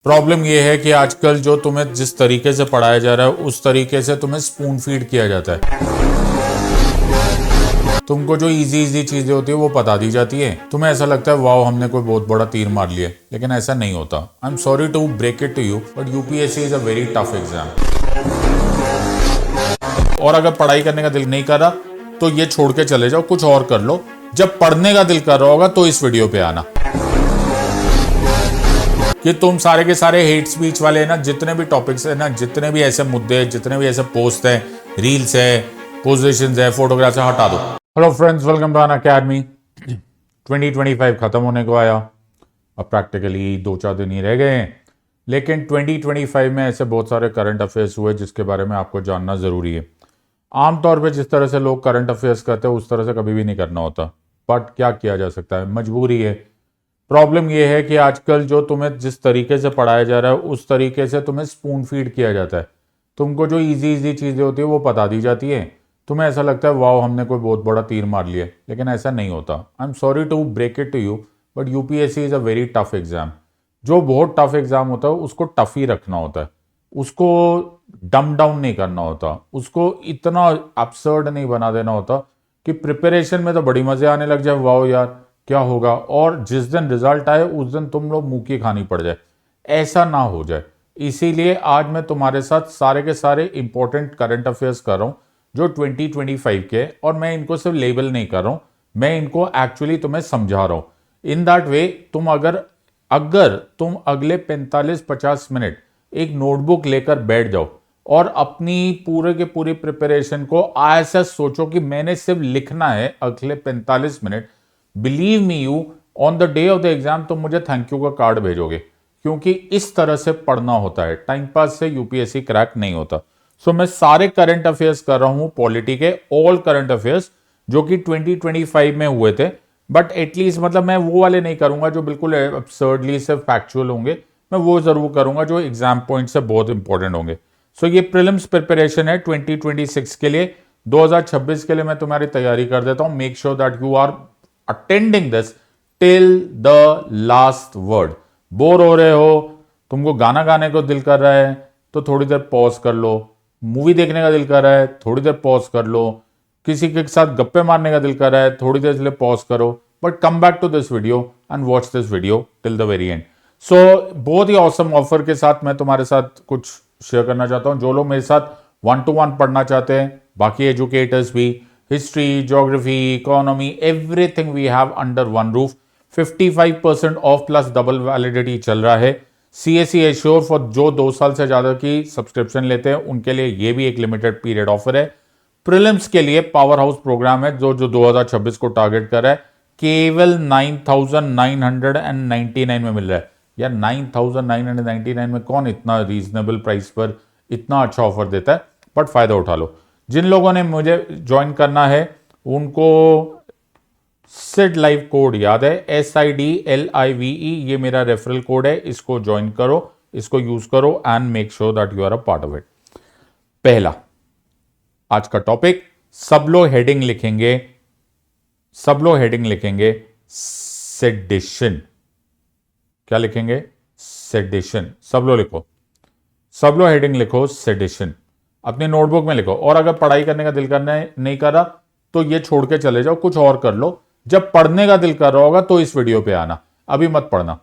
Problem यह है कि आजकल जो तुम्हें जिस तरीके से पढ़ाया जा रहा है उस तरीके से तुम्हें स्पून फीड किया जाता है। तुमको जो इजी इजी चीजें होती है वो बता दी जाती है, तुम्हें ऐसा लगता है वाओ हमने कोई बहुत बड़ा तीर मार लिया, लेकिन ऐसा नहीं होता। I am sorry to break it to you but UPSC is a very tough exam. और अगर पढ़ाई करने का दिल नहीं कर रहा तो ये छोड़ के चले जाओ, कुछ और कर लो। जब पढ़ने का दिल कर रहा होगा तो इस वीडियो पे आना। कि तुम सारे के सारे हेट स्पीच वाले ना, जितने भी टॉपिक्स है ना, जितने भी ऐसे मुद्दे, जितने भी ऐसे पोस्ट है, रील्स है, पोजिशंस है, फोटोग्राफ्स है, हटा दो। Hello friends, welcome to Unacademy. 2025 खत्म होने को आया, अब प्रैक्टिकली 2-4 दिन ही रह गए हैं, लेकिन 2025 में ऐसे बहुत सारे करंट अफेयर्स हुए जिसके बारे में आपको जानना जरूरी है। आमतौर पे जिस तरह से लोग करंट अफेयर्स करते हैं उस तरह से कभी भी नहीं करना होता, बट क्या किया जा सकता है, मजबूरी है। प्रॉब्लम यह है कि आजकल जो तुम्हें जिस तरीके से पढ़ाया जा रहा है उस तरीके से तुम्हें स्पून फीड किया जाता है। तुमको जो इजी इजी चीज़ें होती है वो बता दी जाती है, तुम्हें ऐसा लगता है वाओ हमने कोई बहुत बड़ा तीर मार लिया, लेकिन ऐसा नहीं होता। I am sorry to break it to you but UPSC is a very tough exam. जो बहुत टफ एग्जाम होता है उसको टफ ही रखना होता है, उसको डम डाउन नहीं करना होता, उसको इतना अपसर्ड नहीं बना देना होता कि प्रिपरेशन में तो बड़ी मजे आने लग जाए, वाओ यार क्या होगा, और जिस दिन रिजल्ट आए उस दिन तुम लोग मुंह की खानी पड़ जाए। ऐसा ना हो जाए, इसीलिए आज मैं तुम्हारे साथ सारे के सारे इंपॉर्टेंट करंट अफेयर्स कर रहा हूं जो 2025 के, और मैं इनको सिर्फ लेबल नहीं कर रहा हूं, मैं इनको एक्चुअली तुम्हें समझा रहा हूं। इन दैट वे तुम अगर अगर तुम अगले 45-50 मिनट एक नोटबुक लेकर बैठ जाओ और अपनी पूरे के पूरी प्रिपरेशन को ऐसा सोचो कि मैंने सिर्फ लिखना है अगले 45 minute, believe me you, on the day of the exam तुम मुझे थैंक यू का कार्ड भेजोगे, क्योंकि इस तरह से पढ़ना होता है। टाइम पास से यूपीएससी क्रैक नहीं होता। सो मैं सारे करंट अफेयर्स कर रहा हूं, पॉलिटी के ऑल करंट अफेयर्स जो कि 2025 में हुए थे, बट एटलीस्ट मतलब मैं वो वाले नहीं करूंगा जो बिल्कुल अब्सर्डली से फैक्चुअल होंगे, मैं वो जरूर करूंगा जो एग्जाम पॉइंट से बहुत इंपॉर्टेंट होंगे। सो ये प्रीलिम्स प्रिपरेशन है 2026 के लिए। 2026 के लिए मैं तुम्हारी तैयारी कर देता हूं। Make sure that you are attending this till the last word. Bore हो रहे हो, तुमको गाना गाने को दिल कर रहा है तो थोड़ी देर पॉज कर लो, मूवी देखने का दिल कर रहा है थोड़ी देर पॉज कर लो, किसी के साथ गप्पे मारने का दिल कर रहा है थोड़ी देर के लिए पॉज करो, but come back to this video and watch this video till the very end. So बहुत ही ऑसम ऑफर के साथ मैं तुम्हारे साथ कुछ शेयर करना चाहता हूं। जो लोग मेरे साथ 1-to-1 पढ़ना चाहते हैं, बाकी एजुकेटर्स भी, history, geography, economy, everything we have under one roof. 55% of plus double validity चल रहा है। सीएससी एश्योर फॉर जो 2 साल से ज्यादा की सब्सक्रिप्शन लेते हैं उनके लिए ये भी एक लिमिटेड पीरियड ऑफर है। प्रीलिम्स के लिए पावर हाउस प्रोग्राम है जो 2026 को टारगेट कर रहा है, केवल 9,999 में मिल रहा है। यार 9,999 में कौन इतना रीजनेबल प्राइस पर इतना अच्छा ऑफर देता है, बट फायदा उठा लो। जिन लोगों ने मुझे ज्वाइन करना है उनको सिड लाइव कोड याद है, SIDLIVE, ये मेरा रेफरल कोड है, इसको ज्वाइन करो, इसको यूज करो and make sure that you are a part of it. पहला आज का टॉपिक, सब लोग हेडिंग लिखेंगे सेडिशन। क्या लिखेंगे? सेडिशन। सब लोग लिखो, सब लोग हेडिंग लिखो सेडिशन, अपनी नोटबुक में लिखो। और अगर पढ़ाई करने का दिल करना नहीं कर रहा तो ये छोड़ के चले जाओ, कुछ और कर लो। जब पढ़ने का दिल कर रहा होगा तो इस वीडियो पे आना, अभी मत पढ़ना।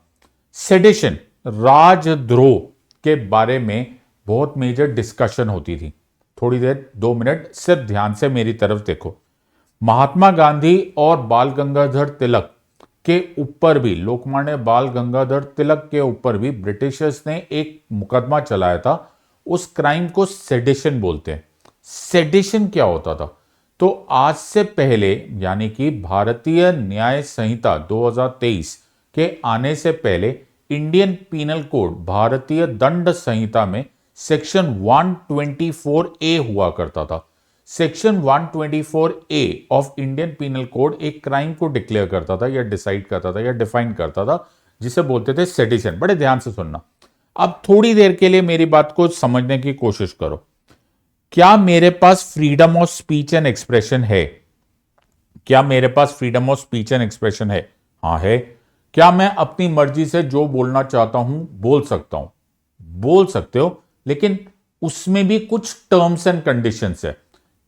सेडिशन, राजद्रोह के बारे में बहुत मेजर डिस्कशन होती थी। थोड़ी देर 2 मिनट सिर्फ ध्यान से मेरी तरफ देखो। महात्मा गांधी और बाल गंगाधर तिलक के ऊपर भी, लोकमान्य बाल गंगाधर तिलक के ऊपर भी ब्रिटिशर्स ने एक मुकदमा चलाया था। उस क्राइम को सेडिशन बोलते हैं। सेडिशन क्या होता था? तो आज से पहले, यानी कि भारतीय न्याय संहिता 2023 के आने से पहले, इंडियन पीनल कोड, भारतीय दंड संहिता में सेक्शन 124A हुआ करता था। Section 124A of Indian penal code एक क्राइम को डिक्लेयर करता था या डिसाइड करता था या डिफाइन करता था, जिसे बोलते थे सेडिशन। बड़े ध्यान से सुनना। अब थोड़ी देर के लिए मेरी बात को समझने की कोशिश करो। क्या मेरे पास freedom of speech and expression है? क्या मेरे पास freedom of speech and expression है? हाँ है। क्या मैं अपनी मर्जी से जो बोलना चाहता हूं बोल सकता हूं? बोल सकते हो, लेकिन उसमें भी कुछ टर्म्स एंड कंडीशंस है।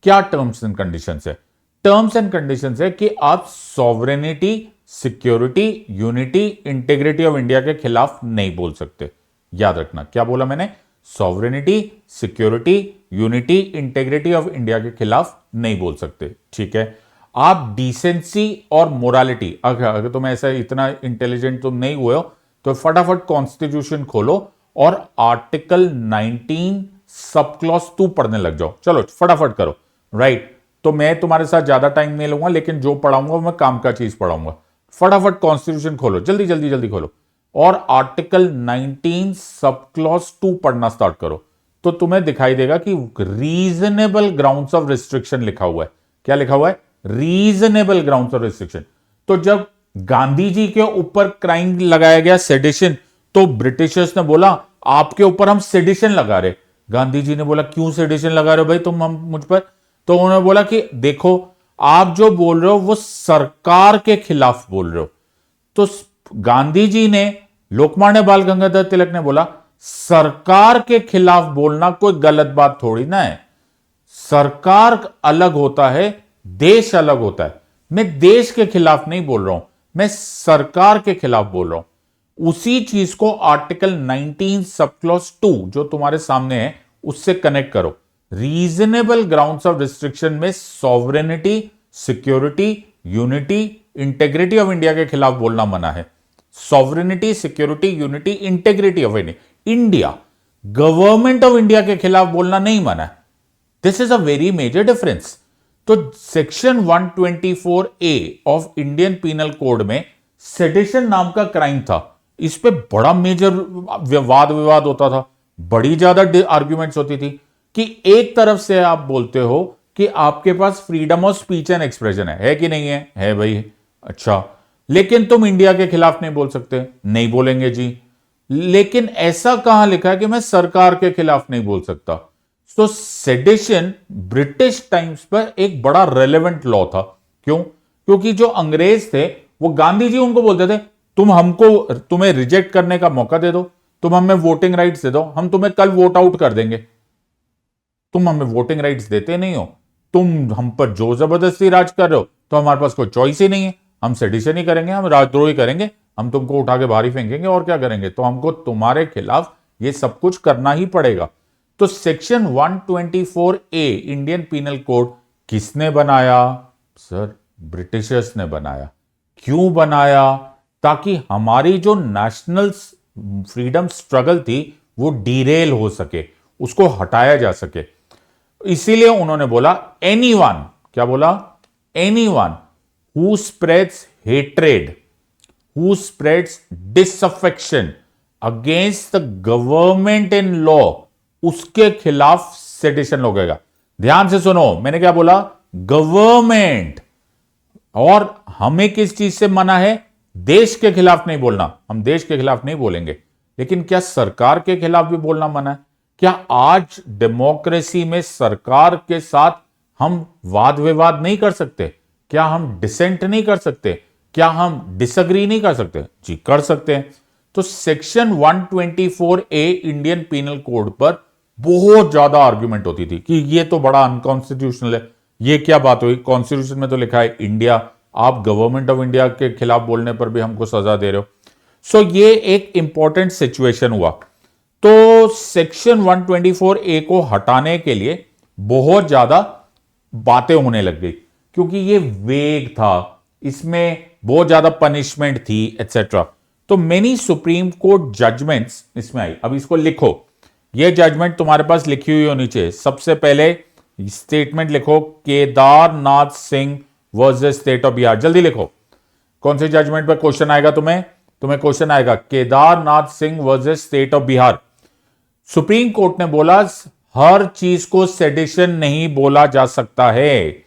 क्या टर्म्स एंड कंडीशंस है? टर्म्स एंड कंडीशंस है कि आप sovereignty, security, unity, integrity of India के खिलाफ नहीं बोल सकते। याद रखना, क्या बोला मैंने? Sovereignty, security, unity, integrity of India के खिलाफ नहीं बोल सकते। ठीक है। आप डिसेंसी और मोरालिटी, अगर तुम ऐसा इतना इंटेलिजेंट तुम नहीं हुए हो तो फटाफट कॉन्स्टिट्यूशन खोलो और आर्टिकल 19 सब क्लॉज 2 पढ़ने लग जाओ। चलो फटाफट करो। राइट। तो मैं तुम्हारे साथ ज्यादा टाइम नहीं लूंगा, लेकिन जो पढ़ाऊंगा मैं काम का चीज पढ़ाऊंगा। फटाफट कॉन्स्टिट्यूशन खोलो, जल्दी जल्दी जल्दी खोलो और आर्टिकल 19 सब क्लॉज 2 पढ़ना स्टार्ट करो। तो तुम्हें दिखाई देगा कि रीजनेबल ग्राउंड्स ऑफ रिस्ट्रिक्शन लिखा हुआ है। क्या लिखा हुआ है? Reasonable grounds of restriction. तो जब गांधी जी के ऊपर क्राइम लगाया गया सेडिशन, तो ब्रिटिशर्स ने बोला आपके ऊपर हम सेडिशन लगा रहे। गांधी जी ने बोला क्यों सेडिशन लगा रहे हो भाई तुम हम मुझ पर? तो उन्होंने बोला कि देखो, आप जो बोल रहे हो वो सरकार के खिलाफ बोल रहे हो। तो गांधी जी ने, लोकमान्य बाल गंगाधर तिलक ने बोला सरकार के खिलाफ बोलना कोई गलत बात थोड़ी ना है। सरकार अलग होता है, देश अलग होता है। मैं देश के खिलाफ नहीं बोल रहा हूं, मैं सरकार के खिलाफ बोल रहा हूं। उसी चीज को आर्टिकल 19 सब क्लॉज 2 जो तुम्हारे सामने है उससे कनेक्ट करो। रीजनेबल ग्राउंड्स ऑफ रिस्ट्रिक्शन में sovereignty, security, unity, integrity of India के खिलाफ बोलना मना है। Sovereignty, security, unity, integrity of India, government of India के खिलाफ बोलना नहीं मना है। This is a very major difference. तो section 124 A of Indian penal code में सेडिशन नाम का क्राइम था। इस पे बड़ा मेजर वाद विवाद होता था, बड़ी ज्यादा आर्ग्यूमेंट्स होती थी कि एक तरफ से आप बोलते हो कि आपके पास freedom of speech and expression है कि नहीं है? है भाई। अच्छा, लेकिन तुम इंडिया के खिलाफ नहीं बोल सकते। नहीं बोलेंगे जी। लेकिन ऐसा कहां लिखा है कि मैं सरकार के खिलाफ नहीं बोल सकता? तो सेडिशन ब्रिटिश टाइम्स पर एक बड़ा रेलेवेंट लॉ था। क्यों? क्योंकि जो अंग्रेज थे वो गांधी जी उनको बोलते थे तुम्हें रिजेक्ट करने का मौका दे दो, तुम हमें वोटिंग राइट्स दे दो, हम तुम्हें कल वोट आउट कर देंगे। तुम हमें वोटिंग राइट्स देते नहीं हो, तुम हम पर जो जबरदस्ती राज कर रहे हो, तो हमारे पास कोई चॉइस ही नहीं है। हम सेडिशन ही करेंगे, हम राजद्रोही करेंगे, हम तुमको उठा के बाहर ही फेंकेंगे और क्या करेंगे। तो हमको तुम्हारे खिलाफ ये सब कुछ करना ही पड़ेगा। तो सेक्शन 124 ए इंडियन पीनल कोड किसने बनाया? सर, ब्रिटिशर्स ने बनाया। क्यों बनाया? ताकि हमारी जो नेशनल फ्रीडम स्ट्रगल थी वो डीरेल हो सके, उसको हटाया जा सके। इसीलिए उन्होंने बोला एनीवन, क्या बोला? Anyone who spreads hatred, who spreads disaffection against the government in law, उसके खिलाफ सेडिशन लगेगा। ध्यान से सुनो, मैंने क्या बोला? गवर्नमेंट। और हमें किस चीज से मना है? देश के खिलाफ नहीं बोलना। हम देश के खिलाफ नहीं बोलेंगे, लेकिन क्या सरकार के खिलाफ भी बोलना मना है? क्या आज डेमोक्रेसी में सरकार के साथ हम वाद विवाद नहीं कर सकते? क्या हम डिसेंट नहीं कर सकते? क्या हम डिसएग्री नहीं कर सकते? जी कर सकते हैं। तो सेक्शन 124 ए इंडियन पीनल कोड पर बहुत ज्यादा आर्ग्यूमेंट होती थी कि ये तो बड़ा अनकॉन्स्टिट्यूशनल है। ये क्या बात हुई? कॉन्स्टिट्यूशन में तो लिखा है इंडिया, आप गवर्नमेंट ऑफ इंडिया के खिलाफ बोलने पर भी हमको सजा दे रहे हो। सो ये एक इंपॉर्टेंट सिचुएशन हुआ। तो सेक्शन 124 ए को हटाने के लिए बहुत ज्यादा बातें होने लग गई, क्योंकि ये वेग था, इसमें बहुत ज्यादा पनिशमेंट थी एटसेट्रा। तो मेनी सुप्रीम कोर्ट जजमेंट्स इसमें आई। अब इसको लिखो, ये जजमेंट तुम्हारे पास लिखी हुई होनी चाहिए। सबसे पहले स्टेटमेंट लिखो, Kedarnath Singh versus state of Bihar. जल्दी लिखो, कौन से जजमेंट पर क्वेश्चन आएगा तुम्हें क्वेश्चन आएगा Kedarnath Singh versus state of Bihar. Supreme court ने बोला हर चीज को सेडिशन नहीं बोला जा सकता है।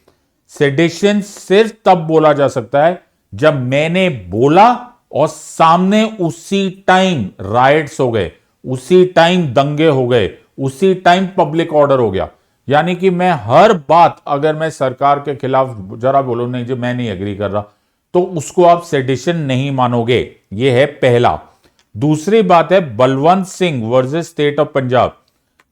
सेडिशन सिर्फ तब बोला जा सकता है जब मैंने बोला और सामने उसी टाइम राइट्स हो गए, उसी टाइम दंगे हो गए, उसी टाइम पब्लिक ऑर्डर हो गया। यानी कि मैं हर बात, अगर मैं सरकार के खिलाफ जरा बोलूं नहीं जी मैं नहीं एग्री कर रहा, तो उसको आप सेडिशन नहीं मानोगे। ये है पहला। दूसरी बात है Balwant Singh versus state of Punjab,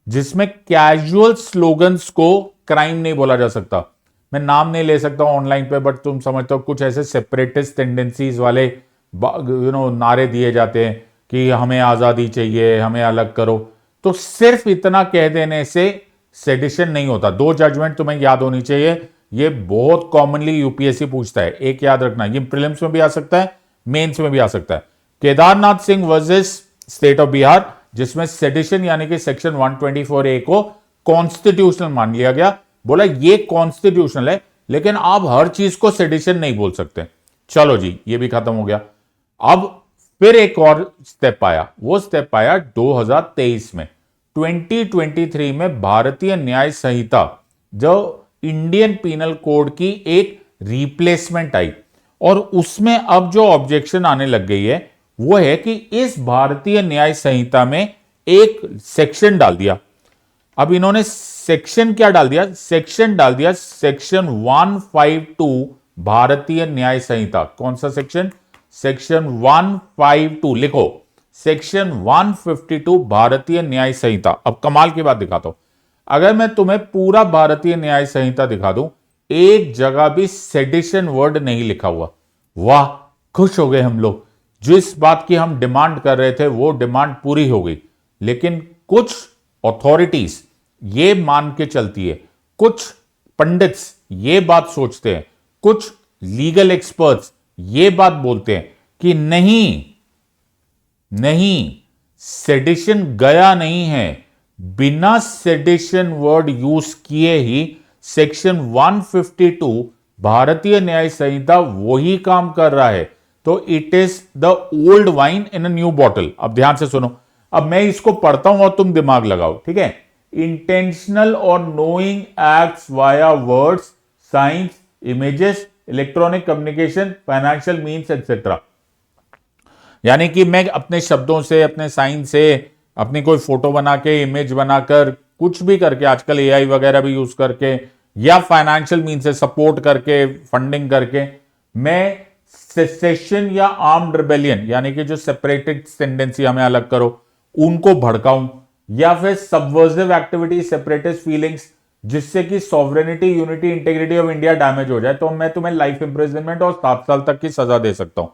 जिसमें कैजुअल स्लोगन्स को क्राइम नहीं बोला जा सकता। मैं नाम नहीं ले सकता ऑनलाइन पे, बट तुम समझते हो कुछ ऐसे सेपरेटिस्ट टेंडेंसीज वाले नारे दिए जाते हैं कि हमें आजादी चाहिए, हमें अलग करो। तो सिर्फ इतना कह देने से सेडिशन नहीं होता। दो जजमेंट तुम्हें याद होनी चाहिए, ये बहुत कॉमनली यूपीएससी पूछता है। एक याद रखना, ये प्रीलिम्स में भी आ सकता है, मेंस में भी आ सकता है। Kedarnath Singh versus state of Bihar, जिसमें सेडिशन यानी कि सेक्शन 124A को कॉन्स्टिट्यूशनल मान लिया गया। बोला ये कॉन्स्टिट्यूशनल है, लेकिन आप हर चीज को सेडिशन नहीं बोल सकते। चलो जी, ये भी खत्म हो गया। अब फिर एक और स्टेप आया, वो स्टेप आया 2023 में। 2023 में भारतीय न्याय संहिता, जो इंडियन पीनल कोड की एक रिप्लेसमेंट आई, और उसमें अब जो ऑब्जेक्शन आने लग गई है वो है कि इस भारतीय न्याय संहिता में एक सेक्शन डाल दिया। अब इन्होंने सेक्शन क्या डाल दिया? सेक्शन डाल दिया सेक्शन 152 भारतीय न्याय संहिता। कौन सा सेक्शन? सेक्शन 152 लिखो, सेक्शन 152 भारतीय न्याय संहिता। अब कमाल की बात दिखाता हूं, अगर मैं तुम्हें पूरा भारतीय न्याय संहिता दिखा दूं, एक जगह भी सेडिशन वर्ड नहीं लिखा हुआ। वाह, खुश हो गए हम लोग। जिस बात की हम डिमांड कर रहे थे वो डिमांड पूरी हो गई। लेकिन कुछ अथॉरिटीज ये मान के चलती है, कुछ पंडित्स ये बात सोचते हैं, कुछ लीगल एक्सपर्ट्स ये बात बोलते हैं कि नहीं नहीं, सेडिशन गया नहीं है। बिना सेडिशन वर्ड यूज किए ही सेक्शन 152 भारतीय न्याय संहिता वही काम कर रहा है। तो it is the old wine in a new bottle. अब ध्यान से सुनो, अब मैं इसको पढ़ता हूं और तुम दिमाग लगाओ, ठीक है? इंटेंशनल और knowing acts via words, science, images, electronic communication, financial means etcetera. यानी कि मैं अपने शब्दों से, अपने साइन से, अपनी कोई फोटो बना के, इमेज बनाकर, कुछ भी करके, आजकल एआई वगैरह भी यूज करके, या फाइनेंशियल मीन से सपोर्ट करके, फंडिंग करके, मैं सेसेशन या आर्म्ड रिबेलियन यानी कि जो सेपरेटेड टेंडेंसी, हमें अलग करो, उनको भड़काऊं, या फिर सबवर्सिव एक्टिविटी, सेपरेटिस्ट फीलिंग्स, जिससे कि sovereignty, unity, integrity of India damage हो जाए, तो मैं तुम्हें लाइफ इंप्रिजनमेंट और 7 साल तक की सजा दे सकता हूं।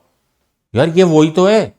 यार ये वही तो है,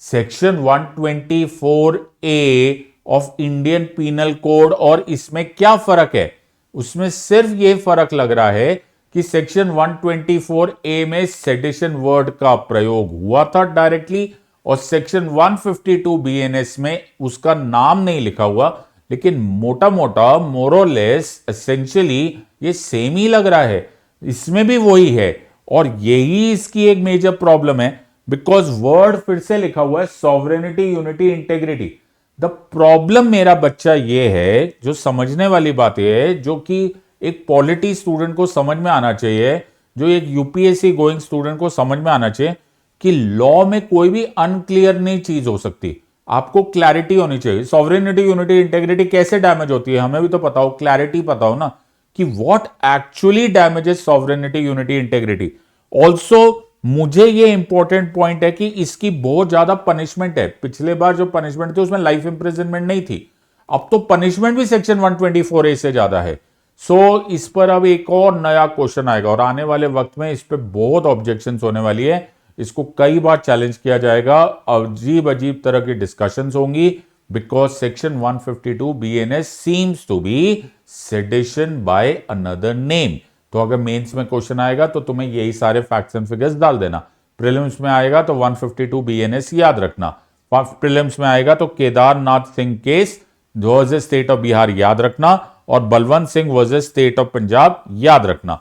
section 124A of Indian penal code. और इसमें क्या फर्क है? उसमें सिर्फ ये फर्क लग रहा है कि सेक्शन 124A में सेडिशन वर्ड का प्रयोग हुआ था डायरेक्टली, और सेक्शन 152 BNS में उसका नाम नहीं लिखा हुआ। लेकिन मोटा मोटा, मोरलेस, एसेंशियली ये सेम ही लग रहा है। इसमें भी वही है, और यही इसकी एक मेजर प्रॉब्लम है, बिकॉज वर्ड फिर से लिखा हुआ है sovereignty, unity, integrity. The problem मेरा बच्चा ये है, जो समझने वाली बात है, जो कि एक पॉलिटी स्टूडेंट को समझ में आना चाहिए, जो एक यूपीएससी गोइंग स्टूडेंट को समझ में आना चाहिए, कि लॉ में कोई भी अनक्लियर नहीं चीज हो सकती। आपको क्लैरिटी होनी चाहिए। सॉवरेनिटी, यूनिटी, इंटेग्रिटी कैसे डैमेज होती है हमें भी तो पता हो, क्लैरिटी पता हो ना, कि what actually damages sovereignty, unity, integrity. Also मुझे ये इंपॉर्टेंट पॉइंट है कि इसकी बहुत ज्यादा पनिशमेंट है। पिछले बार जो पनिशमेंट थी उसमें लाइफ इंप्रिजनमेंट नहीं थी, अब तो पनिशमेंट भी सेक्शन 124A से ज्यादा है। सो इस पर अब एक और नया क्वेश्चन आएगा, और आने वाले वक्त में इस पर बहुत ऑब्जेक्शंस होने वाली है। इसको कई बार चैलेंज किया जाएगा, अजीब अजीब तरह की डिस्कशंस होंगी, because section 152 BNS seems to be sedition by another name. तो अगर मेंस में क्वेश्चन आएगा तो तुम्हें यही सारे फैक्ट्स एंड फिगर्स डाल देना। प्रीलिम्स में आएगा तो 152 BNS याद रखना। प्रीलिम्स में आएगा तो Kedarnath Singh case versus state of Bihar याद रखना, और Balwant Singh versus state of Punjab याद रखना।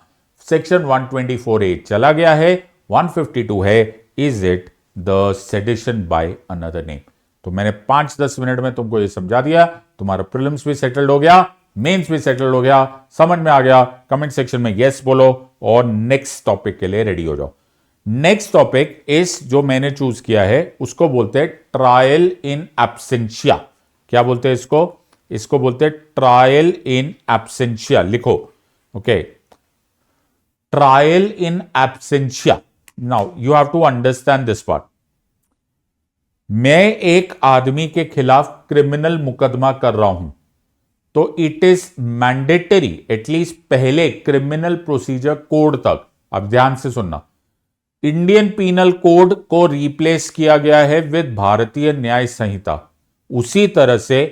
सेक्शन 124A चला गया है, 152 है, is it the sedition by another name. तो मैंने 5-10 मिनट में तुमको ये समझा दिया, तुम्हारा प्रीलिम्स भी सेटल्ड हो गया, मेंस भी सेटल्ड हो गया, समझ में आ गया। कमेंट सेक्शन में यस बोलो और नेक्स्ट टॉपिक के लिए रेडी हो जाओ। नेक्स्ट टॉपिक इस जो मैंने चूज किया है उसको बोलते हैं ट्रायल इन एब्सेंशिया। क्या बोलते हैं इसको? इसको बोलते हैं ट्रायल इन एब्सेंशिया। लिखो, okay, trial in absentia. Now you have to understand this part. मैं एक आदमी के खिलाफ क्रिमिनल मुकदमा कर रहा हूं तो इट इज मैंडेटरी एटलीस्ट पहले क्रिमिनल प्रोसीजर कोड तक, अब ध्यान से सुनना, इंडियन पीनल कोड को रिप्लेस किया गया है विद भारतीय न्याय संहिता। उसी तरह से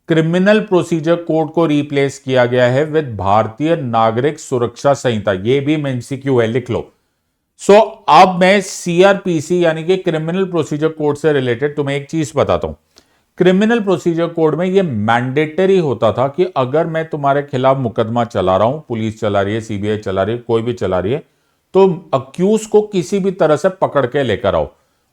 क्रिमिनल प्रोसीजर कोड को रिप्लेस किया गया है विद भारतीय नागरिक सुरक्षा संहिता। यह भी एमसीक्यू है, लिख लो। अब मैं सीआरपीसी यानी कि क्रिमिनल प्रोसीजर कोड से रिलेटेड तुम्हें एक चीज बताता हूं। क्रिमिनल प्रोसीजर कोड में यह मैंडेटरी होता था कि अगर मैं तुम्हारे खिलाफ मुकदमा चला रहा हूं, पुलिस चला रही है, सीबीआई चला रही है, कोई भी चला रही है, तो अक्यूज को किसी भी तरह से पकड़ के लेकर आओ।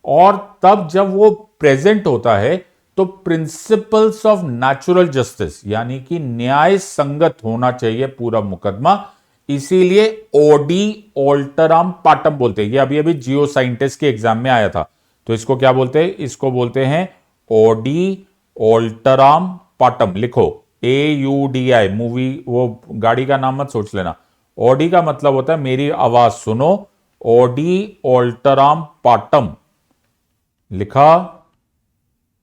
और तब जब वो प्रेजेंट होता है तो प्रिंसिपल्स ऑफ नेचुरल जस्टिस यानी कि न्याय संगत होना चाहिए पूरा मुकदमा। इसीलिए ओडी ऑल्टराम पाटम बोलते हैं। ये अभी अभी जियो साइंटिस्ट के एग्जाम में आया था। तो इसको क्या बोलते हैं? इसको बोलते हैं ओडी ऑल्टराम पाटम। लिखो AUDI, मूवी, वो गाड़ी का नाम मत सोच लेना। ओडी का मतलब होता है मेरी आवाज सुनो, ओडी ऑल्टराम पाटम लिखा।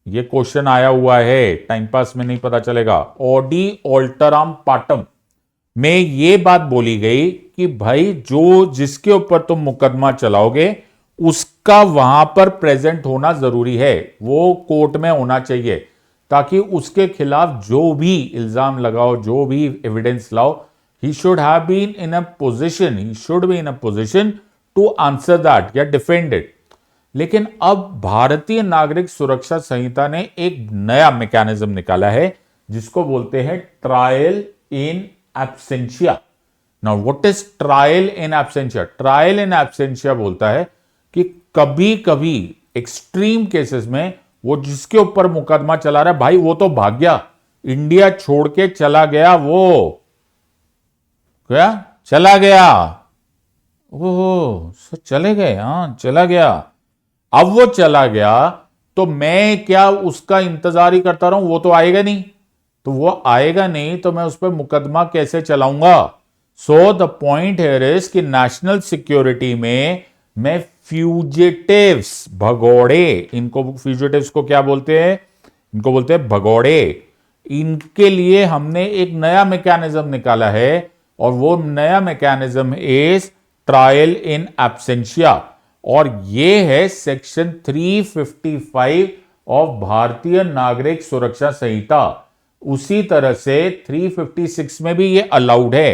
ये क्वेश्चन आया हुआ है, टाइम पास में नहीं पता चलेगा। ओडी ऑल्टराम पाटम में ये बात बोली गई कि भाई जो जिसके ऊपर तुम मुकदमा चलाओगे उसका वहां पर प्रेजेंट होना जरूरी है, वो कोर्ट में होना चाहिए, ताकि उसके खिलाफ जो भी इल्जाम लगाओ, जो भी एविडेंस लाओ, he should have been in a position, he should be in a position to answer that या defend it। लेकिन अब भारतीय नागरिक सुरक्षा संहिता ने एक नया मैकेनिज्म निकाला है जिसको बोलते हैं trial in absentia. Now what is trial in absentia? Trial in absentia बोलता है कि कभी कभी एक्सट्रीम केसेस में वो जिसके ऊपर मुकदमा चला रहा है, भाई वो तो भाग गया, इंडिया छोड़ के चला गया, वो क्या चला गया, ओहो चले गए, हाँ चला गया। अब वो चला गया तो मैं क्या उसका इंतजार ही करता रहूं? वो तो आएगा नहीं, तो वो आएगा नहीं तो मैं उस पर मुकदमा कैसे चलाऊंगा? सो द पॉइंट हियर इज कि नेशनल सिक्योरिटी में मैं फ्यूजिटिव्स, भगोड़े, इनको फ्यूजिटिव्स को क्या बोलते हैं? इनको बोलते हैं भगोड़े। इनके लिए हमने एक नया मैकेनिज्म निकाला है और वो नया mechanism is trial in absentia, और ये है सेक्शन 355 ऑफ भारतीय नागरिक सुरक्षा संहिता। उसी तरह से 356 में भी ये अलाउड है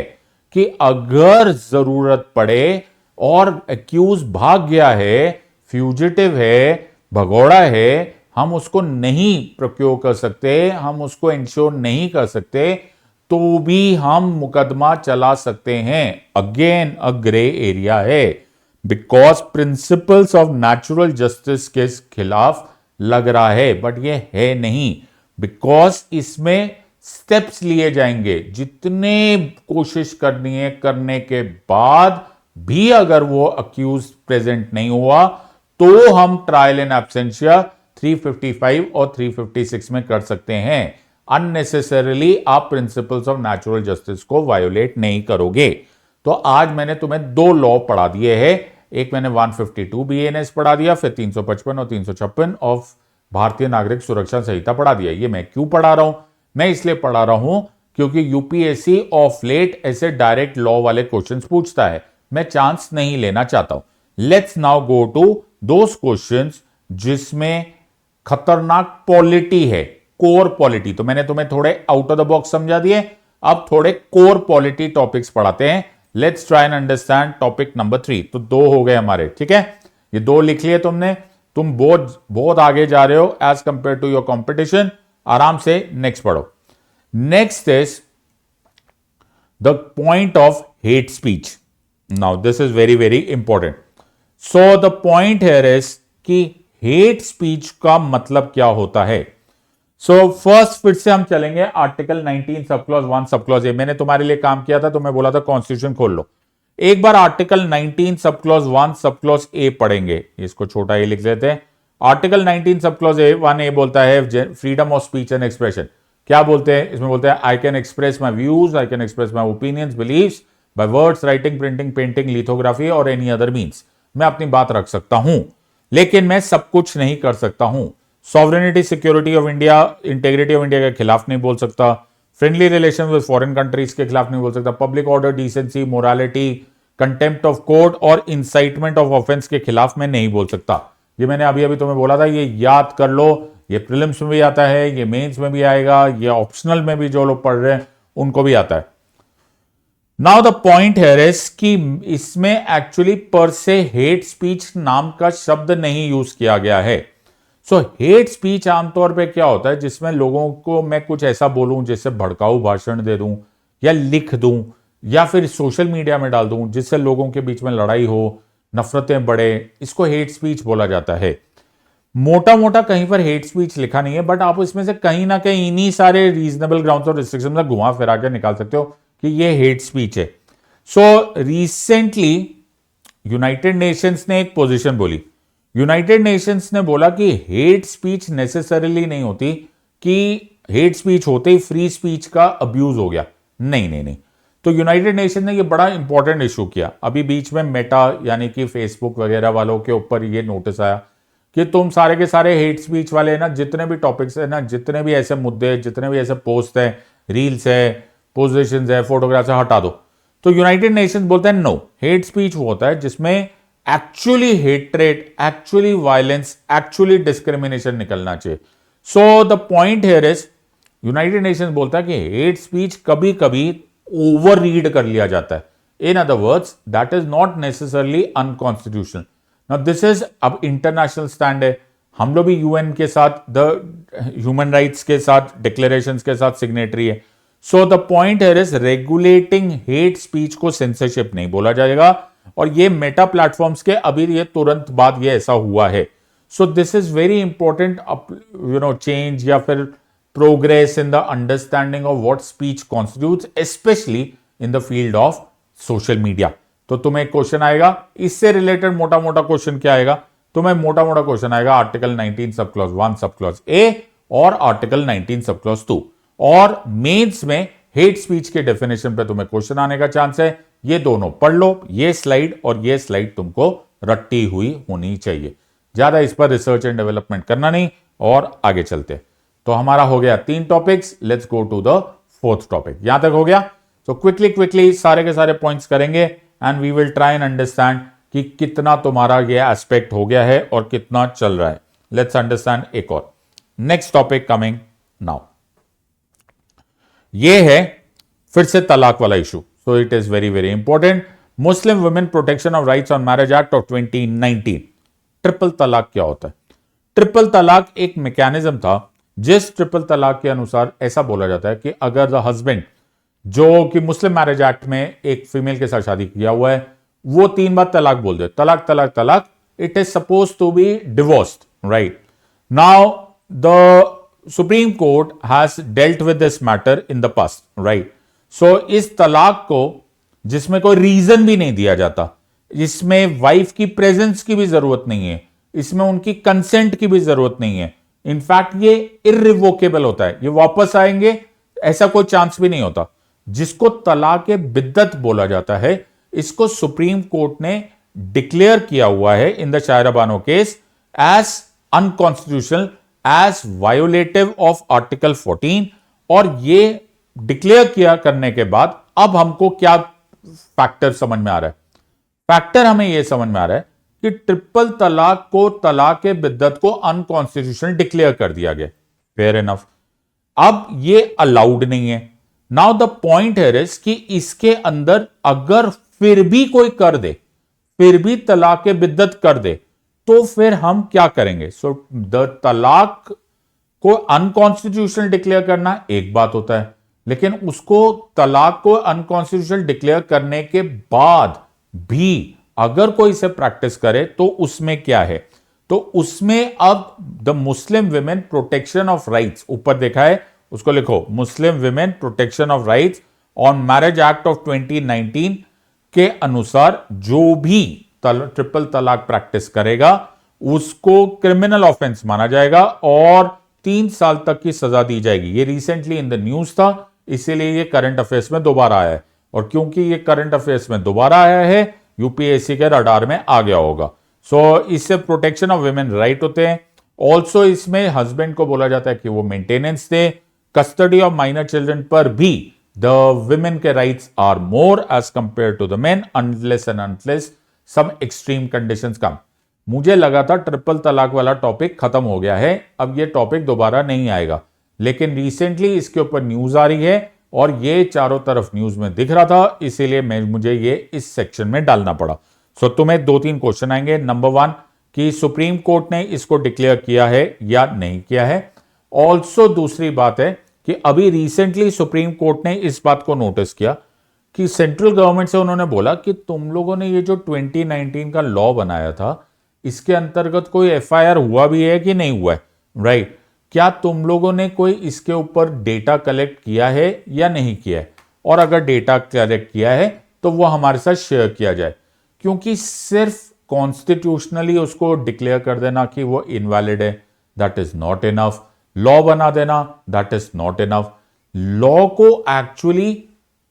कि अगर जरूरत पड़े और एक्यूज भाग गया है, फ्यूजिटिव है, भगोड़ा है, हम उसको नहीं प्रोक्योर कर सकते, हम उसको इंश्योर नहीं कर सकते, तो भी हम मुकदमा चला सकते हैं। अगेन अ ग्रे एरिया है, because principles of natural justice के खिलाफ लग रहा है, बट ये है नहीं, बिकॉज इसमें स्टेप्स लिए जाएंगे। जितने कोशिश करनी है करने के बाद भी अगर वो अक्यूज प्रेजेंट नहीं हुआ तो हम ट्रायल इन एब्सेंशिया 355 और 356 में कर सकते हैं। अननेसेसरीली आप प्रिंसिपल्स ऑफ नेचुरल जस्टिस को वायोलेट नहीं करोगे। तो आज मैंने तुम्हें दो लॉ पढ़ा दिए हैं। एक मैंने 152 BNS पढ़ा दिया, फिर 355 और 356 ऑफ भारतीय नागरिक सुरक्षा संहिता पढ़ा दिया। ये मैं क्यों पढ़ा रहा हूं? मैं इसलिए पढ़ा रहा हूं क्योंकि यूपीएससी ऑफ लेट ऐसे डायरेक्ट लॉ वाले क्वेश्चंस पूछता है, मैं चांस नहीं लेना चाहता हूं। Let's now go to those questions जिसमें खतरनाक पॉलिटी है, कोर पॉलिटी। तो मैंने तुम्हें थोड़े आउट ऑफ द बॉक्स समझा दिए, अब थोड़े कोर पॉलिटी टॉपिक्स पढ़ाते हैं। Let's try and understand topic number 3। तो दो हो गए हमारे, ठीक है, ये दो लिख लिए तुमने। तुम बहुत आगे जा रहे हो as compare to your competition. आराम से नेक्स्ट पढ़ो। Next is the point of hate speech. Now this is very very important. So the point here is कि हेट स्पीच का मतलब क्या होता है। सो फर्स्ट फिर से हम चलेंगे article 19 sub clause 1 sub clause A. मैंने तुम्हारे लिए काम किया था तो मैं बोला था कॉन्स्टिट्यूशन खोल लो। एक बार article 19 sub clause 1 sub clause A पढ़ेंगे। इसको छोटा ए लिख लेते हैं। आर्टिकल 19 सब क्लॉज ए 1 बोलता है freedom of speech and expression. क्या बोलते हैं इसमें? बोलते हैं I can express my views, I can express my opinions, beliefs by words, writing, printing, painting, lithography और एनी अदर मीन्स। मैं अपनी बात रख सकता हूं लेकिन मैं सब कुछ नहीं कर सकता हूं। Sovereignty security of India, integrity of India के खिलाफ नहीं बोल सकता, friendly relation with foreign countries के खिलाफ नहीं बोल सकता, public order, decency, morality, contempt of court और इंसाइटमेंट ऑफ ऑफेंस के खिलाफ मैं नहीं बोल सकता। ये मैंने अभी अभी तुम्हें बोला था, ये याद कर लो, ये प्रीलिम्स में भी आता है, ये मेंस में भी आएगा, ये ऑप्शनल में भी जो लोग पढ़ रहे हैं उनको भी आता है। Now the point here is कि इसमें एक्चुअली पर से हेट स्पीच नाम का शब्द नहीं यूज किया गया है। सो हेट स्पीच आमतौर पे क्या होता है, जिसमें लोगों को मैं कुछ ऐसा बोलूं जिससे भड़काऊ भाषण दे दूं या लिख दूं या फिर सोशल मीडिया में डाल दूं जिससे लोगों के बीच में लड़ाई हो, नफरतें बढ़े, इसको हेट स्पीच बोला जाता है। मोटा मोटा कहीं पर हेट स्पीच लिखा नहीं है, बट आप इसमें से कहीं ना कहीं इन्हीं सारे रीजनेबल ग्राउंड्स और रिस्ट्रिक्शन में घुमा फिरा के निकाल सकते हो कि ये हेट स्पीच है। सो रिसेंटली यूनाइटेड नेशंस ने एक पोजीशन बोली। यूनाइटेड नेशंस ने बोला कि हेट स्पीच नेसेसरीली नहीं होती कि हेट स्पीच होते ही फ्री स्पीच का अब्यूज हो गया। नहीं नहीं नहीं। तो यूनाइटेड नेशन ने ये बड़ा इंपॉर्टेंट इशू किया। अभी बीच में मेटा यानी कि फेसबुक वगैरह वालों के ऊपर ये नोटिस आया कि तुम सारे के सारे हेट स्पीच वाले ना, जितने भी टॉपिक्स है ना, जितने भी ऐसे मुद्दे, जितने भी ऐसे पोस्ट है, रील्स है, पोजिशंस है, फोटोग्राफ्स है, हटा दो। तो यूनाइटेड नेशंस बोलते हैं नो, हेट स्पीच वो होता है जिसमें actually hatred, actually violence, actually discrimination निकलना चाहिए। सो the point here is, United Nations बोलता है कि हेट स्पीच कभी कभी ओवर रीड कर लिया जाता है। In other words, that is not necessarily unconstitutional. Now this is अब इंटरनेशनल स्टैंड है, हम लोग भी यूएन के साथ, द ह्यूमन राइट्स के साथ, डिक्लेरेशंस के साथ सिग्नेटरी है। सो the point here is regulating hate speech को सेंसरशिप नहीं बोला जाएगा, और ये मेटा प्लेटफॉर्म्स के अभी ये तुरंत बाद ये ऐसा हुआ है। So this is very important change या फिर progress in the understanding of what speech constitutes, specially in the field of social media. तो तुम्हें एक क्वेश्चन आएगा इससे रिलेटेड, मोटा मोटा क्वेश्चन क्या आएगा तुम्हें? मोटा मोटा क्वेश्चन आएगा article 19 sub clause 1 sub clause A और आर्टिकल 19 सब क्लॉज 2। और मेंस में हेट स्पीच के डेफिनेशन पे तुम्हें क्वेश्चन आने का चांस है। ये दोनों पढ़ लो, ये स्लाइड और ये स्लाइड तुमको रट्टी हुई होनी चाहिए। ज्यादा इस पर रिसर्च एंड डेवलपमेंट करना नहीं, और आगे चलते। तो हमारा हो गया 3 topics, let's go to the 4th topic. यहां तक हो गया? तो क्विकली सारे के सारे पॉइंट्स करेंगे and we will try and understand कि कितना तुम्हारा ये एस्पेक्ट हो गया है और कितना चल रहा है। लेट्स अंडरस्टैंड एक और। नेक्स्ट टॉपिक कमिंग नाउ, ये है फिर से तलाक वाला issue. So it is very very important. Muslim women protection of rights on marriage act of 2019। Triple तलाक क्या होता है? ट्रिपल तलाक एक मैकेनिज्म था जिस ट्रिपल तलाक के अनुसार ऐसा बोला जाता है कि अगर द हस्बैंड, जो कि मुस्लिम मैरिज एक्ट में एक फीमेल के साथ शादी किया हुआ है, वो 3 बार तलाक बोल दे, तलाक तलाक तलाक, it is suppose to be divorced, right? Now the supreme court has dealt with this matter in the past, right? So इस तलाक को, जिसमें कोई रीजन भी नहीं दिया जाता, इसमें वाइफ की प्रेजेंस की भी जरूरत नहीं है, इसमें उनकी कंसेंट की भी जरूरत नहीं है, इनफैक्ट ये इररिवोकेबल होता है, ये वापस आएंगे ऐसा कोई चांस भी नहीं होता, जिसको तलाक बिद्दत बोला जाता है, इसको सुप्रीम कोर्ट ने डिक्लेयर किया हुआ है in the Shayara Bano case as unconstitutional, as violative of article 14। और ये डिक्लेयर किया करने के बाद अब हमको क्या फैक्टर समझ में आ रहा है? फैक्टर हमें यह समझ में आ रहा है कि ट्रिपल तलाक को, तलाक बिद्दत को अनकॉन्स्टिट्यूशनल डिक्लेयर कर दिया गया। फेयर इनफ, अब ये अलाउड नहीं है। नाउ द पॉइंट है कि इसके अंदर अगर फिर भी कोई कर दे, फिर भी तलाक बिद्दत कर दे, तो फिर हम क्या करेंगे? सो द तलाक को अनकॉन्स्टिट्यूशनल डिक्लेयर करना एक बात होता है, लेकिन उसको, तलाक को अनकॉन्स्टिट्यूशनल डिक्लेयर करने के बाद भी अगर कोई इसे प्रैक्टिस करे तो उसमें क्या है? तो उसमें अब the Muslim women protection of rights, ऊपर देखा है उसको लिखो, Muslim women protection of rights on marriage act of 2019 के अनुसार जो भी ट्रिपल तलाक प्रैक्टिस करेगा उसको क्रिमिनल ऑफेंस माना जाएगा और 3 साल तक की सजा दी जाएगी। ये रिसेंटली इन द न्यूज था, इसीलिए ये करंट अफेयर्स में दोबारा आया है, और क्योंकि ये करंट अफेयर्स में दोबारा आया है, यूपीएससी के रडार में आ गया होगा। सो इससे प्रोटेक्शन ऑफ विमेन राइट होते हैं, ऑल्सो इसमें हस्बैंड को बोला जाता है कि वो मेंटेनेंस दे, कस्टडी ऑफ माइनर चिल्ड्रन पर भी द विमेन के rights are more as compare to the men unless and unless some extreme conditions come. मुझे लगा था ट्रिपल तलाक वाला टॉपिक खत्म हो गया है, अब ये टॉपिक दोबारा नहीं आएगा, लेकिन रिसेंटली इसके ऊपर न्यूज आ रही है और ये चारों तरफ न्यूज में दिख रहा था, इसीलिए मुझे ये इस सेक्शन में डालना पड़ा। सो तुम्हें 2-3 क्वेश्चन आएंगे। नंबर 1 कि सुप्रीम कोर्ट ने इसको डिक्लेयर किया है या नहीं किया है। ऑल्सो दूसरी बात है कि अभी रिसेंटली सुप्रीम कोर्ट ने इस बात को नोटिस किया कि सेंट्रल गवर्नमेंट से उन्होंने बोला कि तुम लोगों ने ये जो 2019 का लॉ बनाया था, इसके अंतर्गत कोई एफआईआर हुआ भी है कि नहीं हुआ है, राइट? क्या तुम लोगों ने कोई इसके ऊपर डेटा कलेक्ट किया है या नहीं किया है? और अगर डेटा कलेक्ट किया है तो वो हमारे साथ शेयर किया जाए, क्योंकि सिर्फ कॉन्स्टिट्यूशनली उसको डिक्लेयर कर देना कि वो इनवैलिड है, that is not enough. Law बना देना, that is not enough. Law को एक्चुअली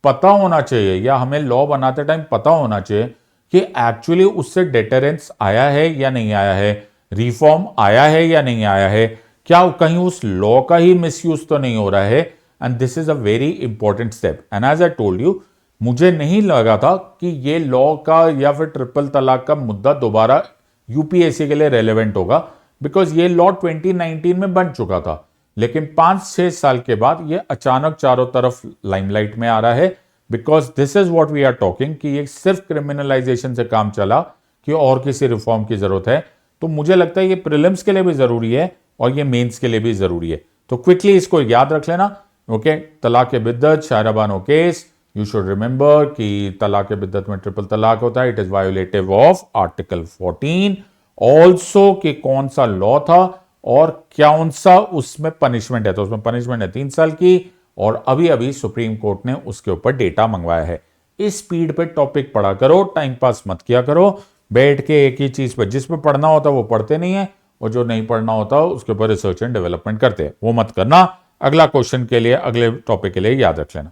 पता होना चाहिए, या हमें लॉ बनाते टाइम पता होना चाहिए कि एक्चुअली उससे डेटरेंस आया है या नहीं आया है, रिफॉर्म आया है या नहीं आया है, क्या कहीं उस लॉ का ही मिसयूज तो नहीं हो रहा है। And this is a very important step. And as I told you, मुझे नहीं लगा था कि ये लॉ का या फिर ट्रिपल तलाक का मुद्दा दोबारा यूपीएससी के लिए रेलेवेंट होगा, बिकॉज ये लॉ 2019 में बन चुका था, लेकिन 5-6 साल के बाद ये अचानक चारों तरफ लाइमलाइट में आ रहा है, because this is what we are talking कि ये सिर्फ क्रिमिनलाइजेशन से काम चला कि और किसी रिफॉर्म की जरूरत है। तो मुझे लगता है ये प्रीलिम्स के लिए भी जरूरी है और ये मेंस के लिए भी जरूरी है। तो क्विकली इसको याद रख लेना, ओके? तलाक बिद्दत, Shayara Bano case, you should remember कि तलाक बिद्दत में ट्रिपल तलाक होता है, it is violative of article 14। Also कि कौन सा लॉ था और कौन सा उसमें पनिशमेंट है, तो उसमें पनिशमेंट है 3 साल की, और अभी अभी सुप्रीम कोर्ट ने उसके ऊपर डेटा मंगवाया है। इस स्पीड पे टॉपिक पढ़ा करो, टाइम पास मत किया करो बैठ के एक ही चीज पर। जिस पे पढ़ना होता वो पढ़ते नहीं है, और जो नहीं पढ़ना होता उसके ऊपर रिसर्च एंड डेवलपमेंट करते हैं, वो मत करना। अगला क्वेश्चन के लिए, अगले टॉपिक के लिए याद रख लेना।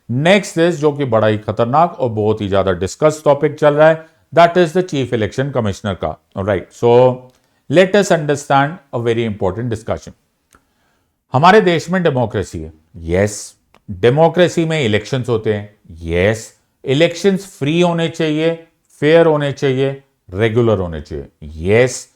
नेक्स्ट इज, जो कि बड़ा ही खतरनाक और बहुत ही ज्यादा डिस्कस टॉपिक चल रहा है, that is the chief election commissioner का, right? So let us understand a very important discussion. हमारे देश में डेमोक्रेसी है, यस। डेमोक्रेसी में इलेक्शंस होते हैं, यस। इलेक्शंस फ्री होने चाहिए, फेयर होने चाहिए, रेगुलर होने चाहिए, यस।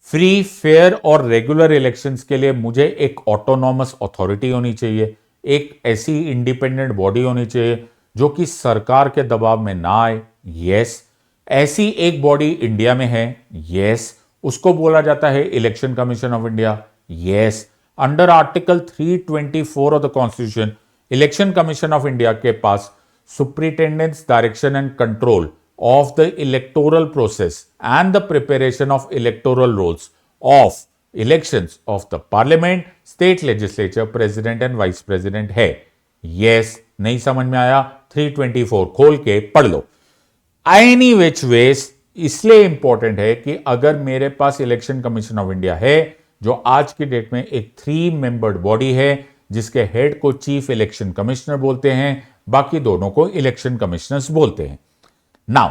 फ्री, फेयर और रेगुलर इलेक्शंस के लिए मुझे एक ऑटोनॉमस अथॉरिटी होनी चाहिए, एक ऐसी इंडिपेंडेंट बॉडी होनी चाहिए जो कि सरकार के दबाव में ना आए, यस। ऐसी एक बॉडी इंडिया में है, यस। उसको बोला जाता है election commission of India, yes. Under article 324 of the constitution, election commission of India के पास superintendence, direction and control of the electoral process and the preparation of electoral rolls of elections of the parliament, state legislature, president and vice president है। yes, नहीं समझ में आया? 324 खोल के पढ़ लो। एनी विच वेज इसलिए इंपॉर्टेंट है कि अगर मेरे पास इलेक्शन कमीशन ऑफ इंडिया है, जो आज की डेट में एक 3 मेंबर्ड बॉडी है, जिसके हेड को चीफ इलेक्शन कमिश्नर बोलते हैं, बाकी दोनों को इलेक्शन कमिश्नर्स बोलते हैं। नाउ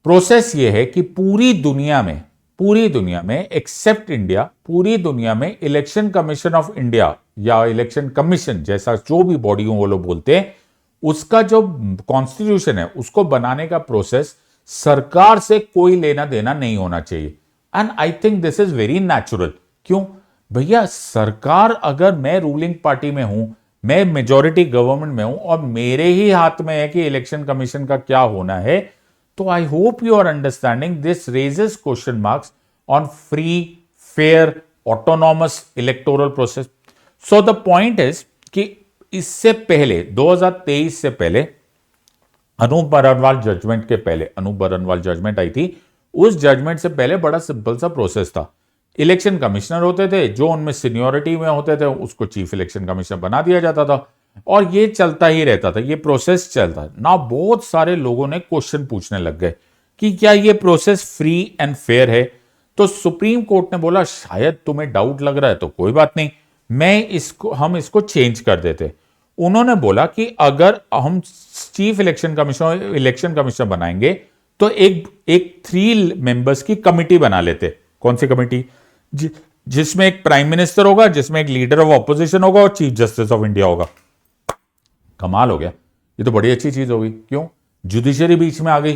प्रोसेस यह है कि पूरी दुनिया में एक्सेप्ट इंडिया, पूरी दुनिया में इलेक्शन कमीशन ऑफ इंडिया या इलेक्शन कमीशन जैसा जो भी बॉडी हो वो लोग बोलते हैं, उसका जो कॉन्स्टिट्यूशन है उसको बनाने का प्रोसेस सरकार से कोई लेना देना नहीं होना चाहिए। And I think this is very natural. क्यों भैया? सरकार, अगर मैं रूलिंग पार्टी में हूं, मैं मेजॉरिटी गवर्नमेंट में हूं और मेरे ही हाथ में है कि इलेक्शन कमीशन का क्या होना है, तो I hope you are understanding this raises question marks on free, fair, autonomous electoral process. So the point is कि इससे पहले 2023 से पहले अनूप बरनवाल जजमेंट के पहले, अनूप बरनवाल जजमेंट आई थी, उस जजमेंट से पहले बड़ा सिंपल सा प्रोसेस था। इलेक्शन कमिश्नर होते थे, जो उनमें सीनियोरिटी में होते थे उसको चीफ इलेक्शन कमिश्नर बना दिया जाता था, और ये चलता ही रहता था, ये प्रोसेस चलता ना। बहुत सारे लोगों ने क्वेश्चन पूछने लग गए कि क्या ये प्रोसेस फ्री एंड फेयर है? तो सुप्रीम कोर्ट ने बोला शायद तुम्हें डाउट लग रहा है तो कोई बात नहीं, हम इसको चेंज कर देते। उन्होंने बोला कि अगर हम चीफ इलेक्शन कमिश्नर बनाएंगे तो एक 3 मेंबर्स की कमिटी बना लेते। कौन सी कमिटी? जिसमें एक प्राइम मिनिस्टर होगा, जिसमें एक लीडर ऑफ ऑपोजिशन होगा और चीफ जस्टिस ऑफ इंडिया होगा। कमाल हो गया, ये तो बड़ी अच्छी चीज होगी। क्यों? जुडिशरी बीच में आ गई,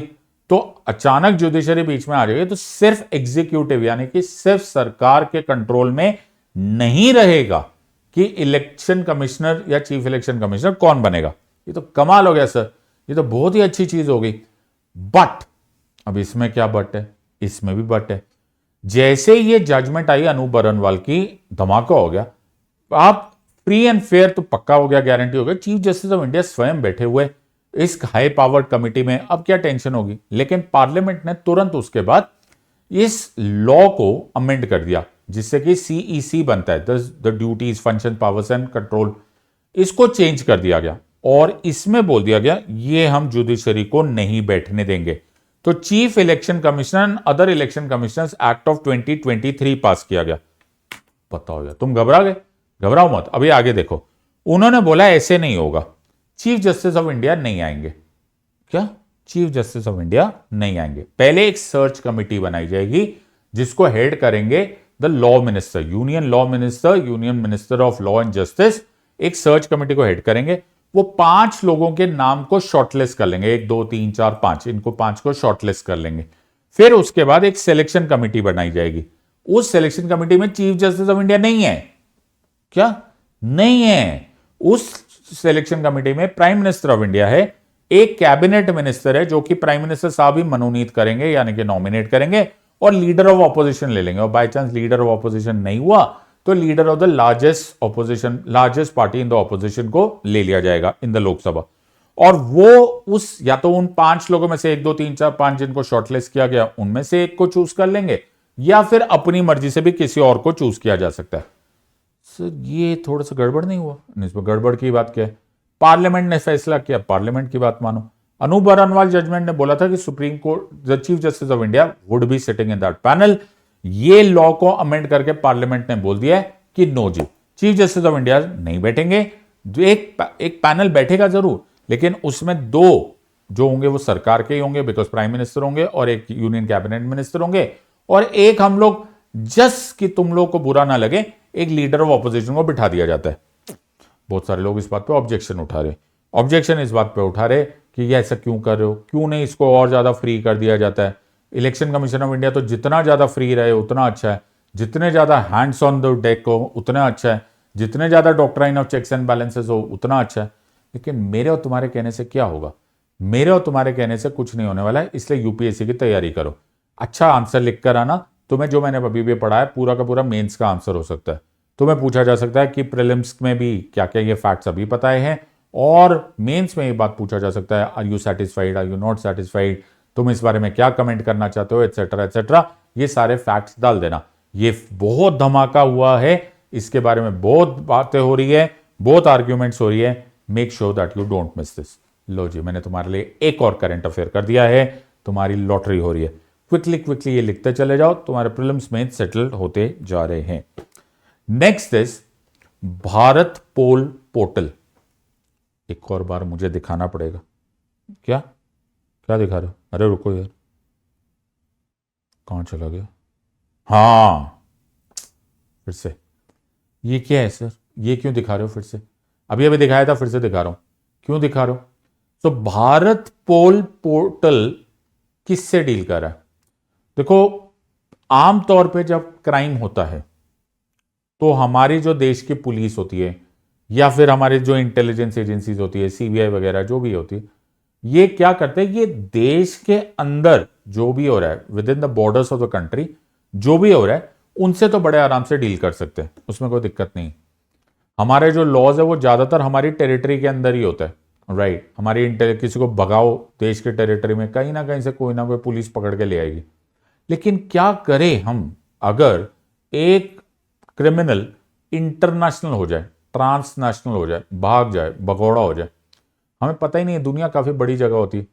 तो अचानक जुडिशरी बीच में आ जाएगी तो सिर्फ एग्जीक्यूटिव यानी कि सिर्फ सरकार के कंट्रोल में नहीं रहेगा कि इलेक्शन कमिश्नर या चीफ इलेक्शन कमिश्नर कौन बनेगा। ये तो कमाल हो गया सर, ये तो बहुत ही अच्छी चीज हो गई। बट अब इसमें क्या बट है? इसमें भी बट है। जैसे ये जजमेंट आई अनूप बरनवाल की, धमाका हो गया। आप फ्री एंड फेयर तो पक्का हो गया, गारंटी हो गया। चीफ जस्टिस ऑफ इंडिया स्वयं बैठे हुए इस हाई पावर्ड कमिटी में, अब क्या टेंशन होगी। लेकिन पार्लियामेंट ने तुरंत उसके बाद इस लॉ को अमेंड कर दिया, जिससे कि सीईसी बनता है, the duties function powers and control, इसको चेंज कर दिया गया। और इसमें बोल दिया गया ये हम जुडिशरी को नहीं बैठने देंगे। तो chief election commissioner other election commissioners act of 2023 पास किया गया। पता हो गया, तुम घबरा गए, घबराओ मत, अभी आगे देखो। उन्होंने बोला ऐसे नहीं होगा, चीफ जस्टिस ऑफ इंडिया नहीं आएंगे। क्या? चीफ जस्टिस ऑफ इंडिया नहीं आएंगे। पहले एक सर्च कमेटी बनाई जाएगी जिसको हेड करेंगे the law minister, union law minister, union minister of law and justice. एक सर्च कमेटी को हेड करेंगे। वो 5 लोगों के नाम को शॉर्टलिस्ट कर लेंगे, 1 2 3 4 5, इनको 5 को शॉर्टलिस्ट कर लेंगे। फिर उसके बाद एक सिलेक्शन कमेटी बनाई जाएगी। उस सिलेक्शन कमेटी में चीफ जस्टिस ऑफ इंडिया नहीं है। क्या? नहीं है। उस सिलेक्शन कमेटी में प्राइम मिनिस्टर ऑफ इंडिया है, एक कैबिनेट मिनिस्टर है जो कि प्राइम मिनिस्टर साहब ही मनोनीत करेंगे यानी कि नॉमिनेट करेंगे, और लीडर ऑफ ऑपोजिशन ले लेंगे। और by chance leader of opposition नहीं हुआ तो leader of the largest party in the opposition को ले लिया जाएगा इन द लोकसभा। और वो उस या तो उन 5 लोगों में से 1 2 3 4 5 जिनको शॉर्टलिस्ट किया गया उनमें से एक को चूज कर लेंगे, या फिर अपनी मर्जी से भी किसी और को चूज किया जा सकता है। सर ये थोड़ा सा गड़बड़ नहीं हुआ? इसमें गड़बड़ की बात क्या है? पार्लियामेंट ने फैसला किया, पार्लियामेंट की बात मानो। अनूप बरनवाल जजमेंट ने बोला था कि supreme court the chief justice of India would be sitting in that panel. ये लॉ को अमेंड करके पार्लियामेंट ने बोल दिया है कि नो जी, चीफ जस्टिस ऑफ इंडिया नहीं बैठेंगे। एक पैनल बैठेगा जरूर, लेकिन उसमें 2 जो होंगे वो सरकार के ही होंगे, बिकॉज प्राइम मिनिस्टर होंगे, और एक यूनियन कैबिनेट मिनिस्टर होंगे, और एक हम लोग जस्ट कि तुम लोग को बुरा ना लगे एक लीडर ऑफ ऑपोजिशन को बिठा दिया जाता है। बहुत सारे लोग इस बात पे ऑब्जेक्शन उठा रहे, ऑब्जेक्शन इस बात पे उठा रहे कि ये ऐसा क्यों कर रहे हो, क्यों नहीं इसको और ज्यादा फ्री कर दिया जाता है। इलेक्शन कमीशन ऑफ इंडिया तो जितना ज्यादा फ्री रहे उतना अच्छा है, जितने ज्यादा हैंड्स ऑन द डेक हो उतना अच्छा है, जितने ज्यादा doctrine of checks and balances हो उतना अच्छा है। लेकिन मेरे और तुम्हारे कहने से क्या होगा? मेरे और तुम्हारे कहने से कुछ नहीं होने वाला है। इसलिए यूपीएससी की तैयारी करो, अच्छा आंसर लिख कर आना। तुम्हें जो मैंने अभी भी पढ़ा है पूरा का पूरा मेंस का आंसर हो सकता है। तुम्हें पूछा जा सकता है कि प्रीलिम्स में भी क्या क्या ये फैक्ट्स अभी पता है, और मेंस में ये बात पूछा जा सकता है, are you satisfied, are you not satisfied, तुम इस बारे में क्या कमेंट करना चाहते हो, एटसेट्रा एटसेट्रा। ये सारे फैक्ट्स डाल देना। ये बहुत धमाका हुआ है, इसके बारे में बहुत बातें हो रही है, बहुत आर्ग्यूमेंट्स हो रही है। Make sure that you don't miss this. लो जी, मैंने तुम्हारे लिए एक और करंट अफेयर कर दिया है, तुम्हारी लॉटरी हो रही है। क्विकली ये लिखते चले जाओ, तुम्हारे प्रीलिम्स में सेटल होते जा रहे हैं। Next is Bharat pole portal. एक और बार मुझे दिखाना पड़ेगा। क्या क्या दिखा रहे हो? अरे रुको यार, कहां चला गया? हाँ, फिर से ये क्या है सर? ये क्यों दिखा रहे हो फिर से? अभी अभी दिखाया था, फिर से दिखा रहा हूं। क्यों दिखा रहे हो? तो भारत पोल पोर्टल किससे डील कर रहा है? देखो, आमतौर पे जब क्राइम होता है तो हमारी जो देश की पुलिस होती है या फिर हमारी जो इंटेलिजेंस एजेंसीज होती है, सीबीआई वगैरह जो भी होती है, ये क्या करते हैं? ये देश के अंदर जो भी हो रहा है, with in the borders of the country जो भी हो रहा है, उनसे तो बड़े आराम से डील कर सकते हैं, उसमें कोई दिक्कत नहीं। हमारे जो लॉज है वो ज्यादातर हमारी टेरिटरी के अंदर ही होता है, राइट। हमारी किसी को भगाओ देश के टेरिटरी में, कहीं ना कहीं से कोई ना कोई पुलिस पकड़ के ले आएगी। लेकिन क्या करें हम अगर एक क्रिमिनल इंटरनेशनल हो जाए, ट्रांसनेशनल हो जाए, भाग जाए, भगौड़ा हो जाए? हमें पता ही नहीं है, दुनिया काफी बड़ी जगह होती है,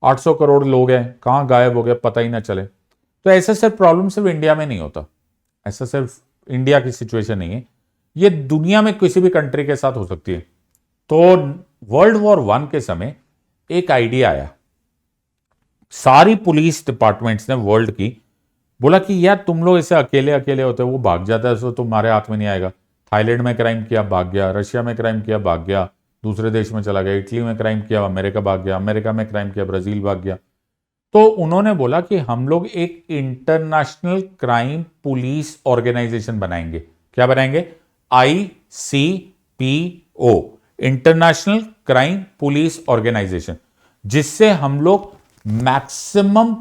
800 करोड़ लोग हैं, कहां गायब हो गए पता ही ना चले। तो ऐसा सिर्फ प्रॉब्लम सिर्फ इंडिया में नहीं होता, ऐसा सिर्फ इंडिया की सिचुएशन नहीं है, ये दुनिया में किसी भी कंट्री के साथ हो सकती है। तो वर्ल्ड वॉर 1 के समय एक आइडिया आया, सारी पुलिस डिपार्टमेंट्स ने वर्ल्ड की बोला कि यार तुम लोग ऐसे अकेले अकेले होते हो, वो भाग जाता है तो तुम्हारे हाथ में नहीं आएगा। थाईलैंड में क्राइम किया भाग गया, रशिया में क्राइम किया भाग गया, दूसरे देश में चला गया, इटली में क्राइम किया अमेरिका भाग गया, अमेरिका में क्राइम किया ब्राजील भाग गया। तो उन्होंने बोला कि हम लोग एक इंटरनेशनल क्राइम पुलिस ऑर्गेनाइजेशन बनाएंगे। क्या बनाएंगे? ICPO, international crime police organisation, जिससे हम लोग maximum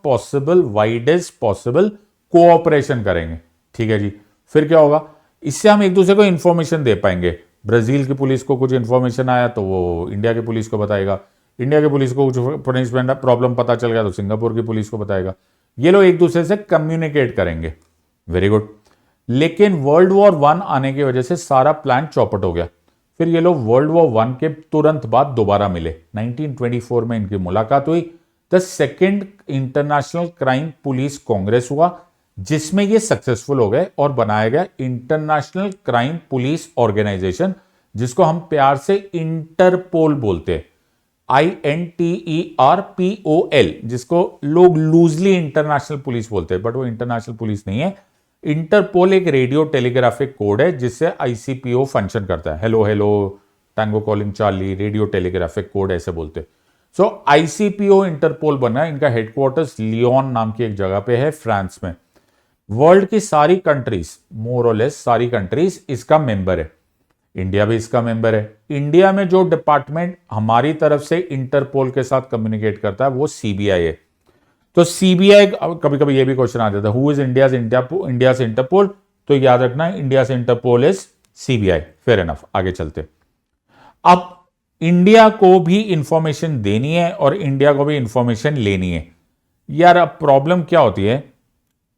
possible widest possible cooperation करेंगे। ठीक है जी। फिर क्या होगा? इससे हम एक दूसरे को इंफॉर्मेशन दे पाएंगे। ब्राजील की पुलिस को कुछ इंफॉर्मेशन आया तो वो इंडिया की पुलिस को बताएगा, इंडिया की पुलिस को कुछ पनिशमेंट प्रॉब्लम पता चल गया तो सिंगापुर की पुलिस को बताएगा। ये लोग एक दूसरे से कम्युनिकेट करेंगे। Very good. लेकिन वर्ल्ड वॉर 1 आने की वजह से सारा प्लान चौपट हो गया। फिर ये लोग वर्ल्ड वॉर 1 के तुरंत बाद दोबारा मिले। 1924 में इनकी मुलाकात हुई। The second international crime police Congress हुआ, जिसमें ये सक्सेसफुल हो गए और बनाया गया इंटरनेशनल क्राइम पुलिस ऑर्गेनाइजेशन, जिसको हम प्यार से इंटरपोल बोलते हैं। INTERPOL, जिसको लोग लूजली इंटरनेशनल पुलिस बोलते हैं, बट वो इंटरनेशनल पुलिस नहीं है। इंटरपोल एक रेडियो टेलीग्राफिक कोड है जिससे ICPO फंक्शन करता है। Hello hello, tango calling Charlie, radio telegraphic code ऐसे बोलते हैं। सो ICPO इंटरपोल बना। इनका हेडक्वार्टर्स लियोन नाम की एक जगह पे है, फ्रांस में। वर्ल्ड की सारी कंट्रीज, मोर और लेस सारी कंट्रीज इसका मेंबर है। इंडिया भी इसका मेंबर है। इंडिया में जो डिपार्टमेंट हमारी तरफ से इंटरपोल के साथ कम्युनिकेट करता है वो CBI है। तो CBI, कभी कभी ये भी क्वेश्चन आ जाता है, हु इज इंडिया से इंटरपोल? तो याद रखना, इंडिया से Interpol is CBI। Fair enough, आगे चलते। अब इंडिया को भी इंफॉर्मेशन देनी है और इंडिया को भी इंफॉर्मेशन लेनी है। यार अब प्रॉब्लम क्या होती है,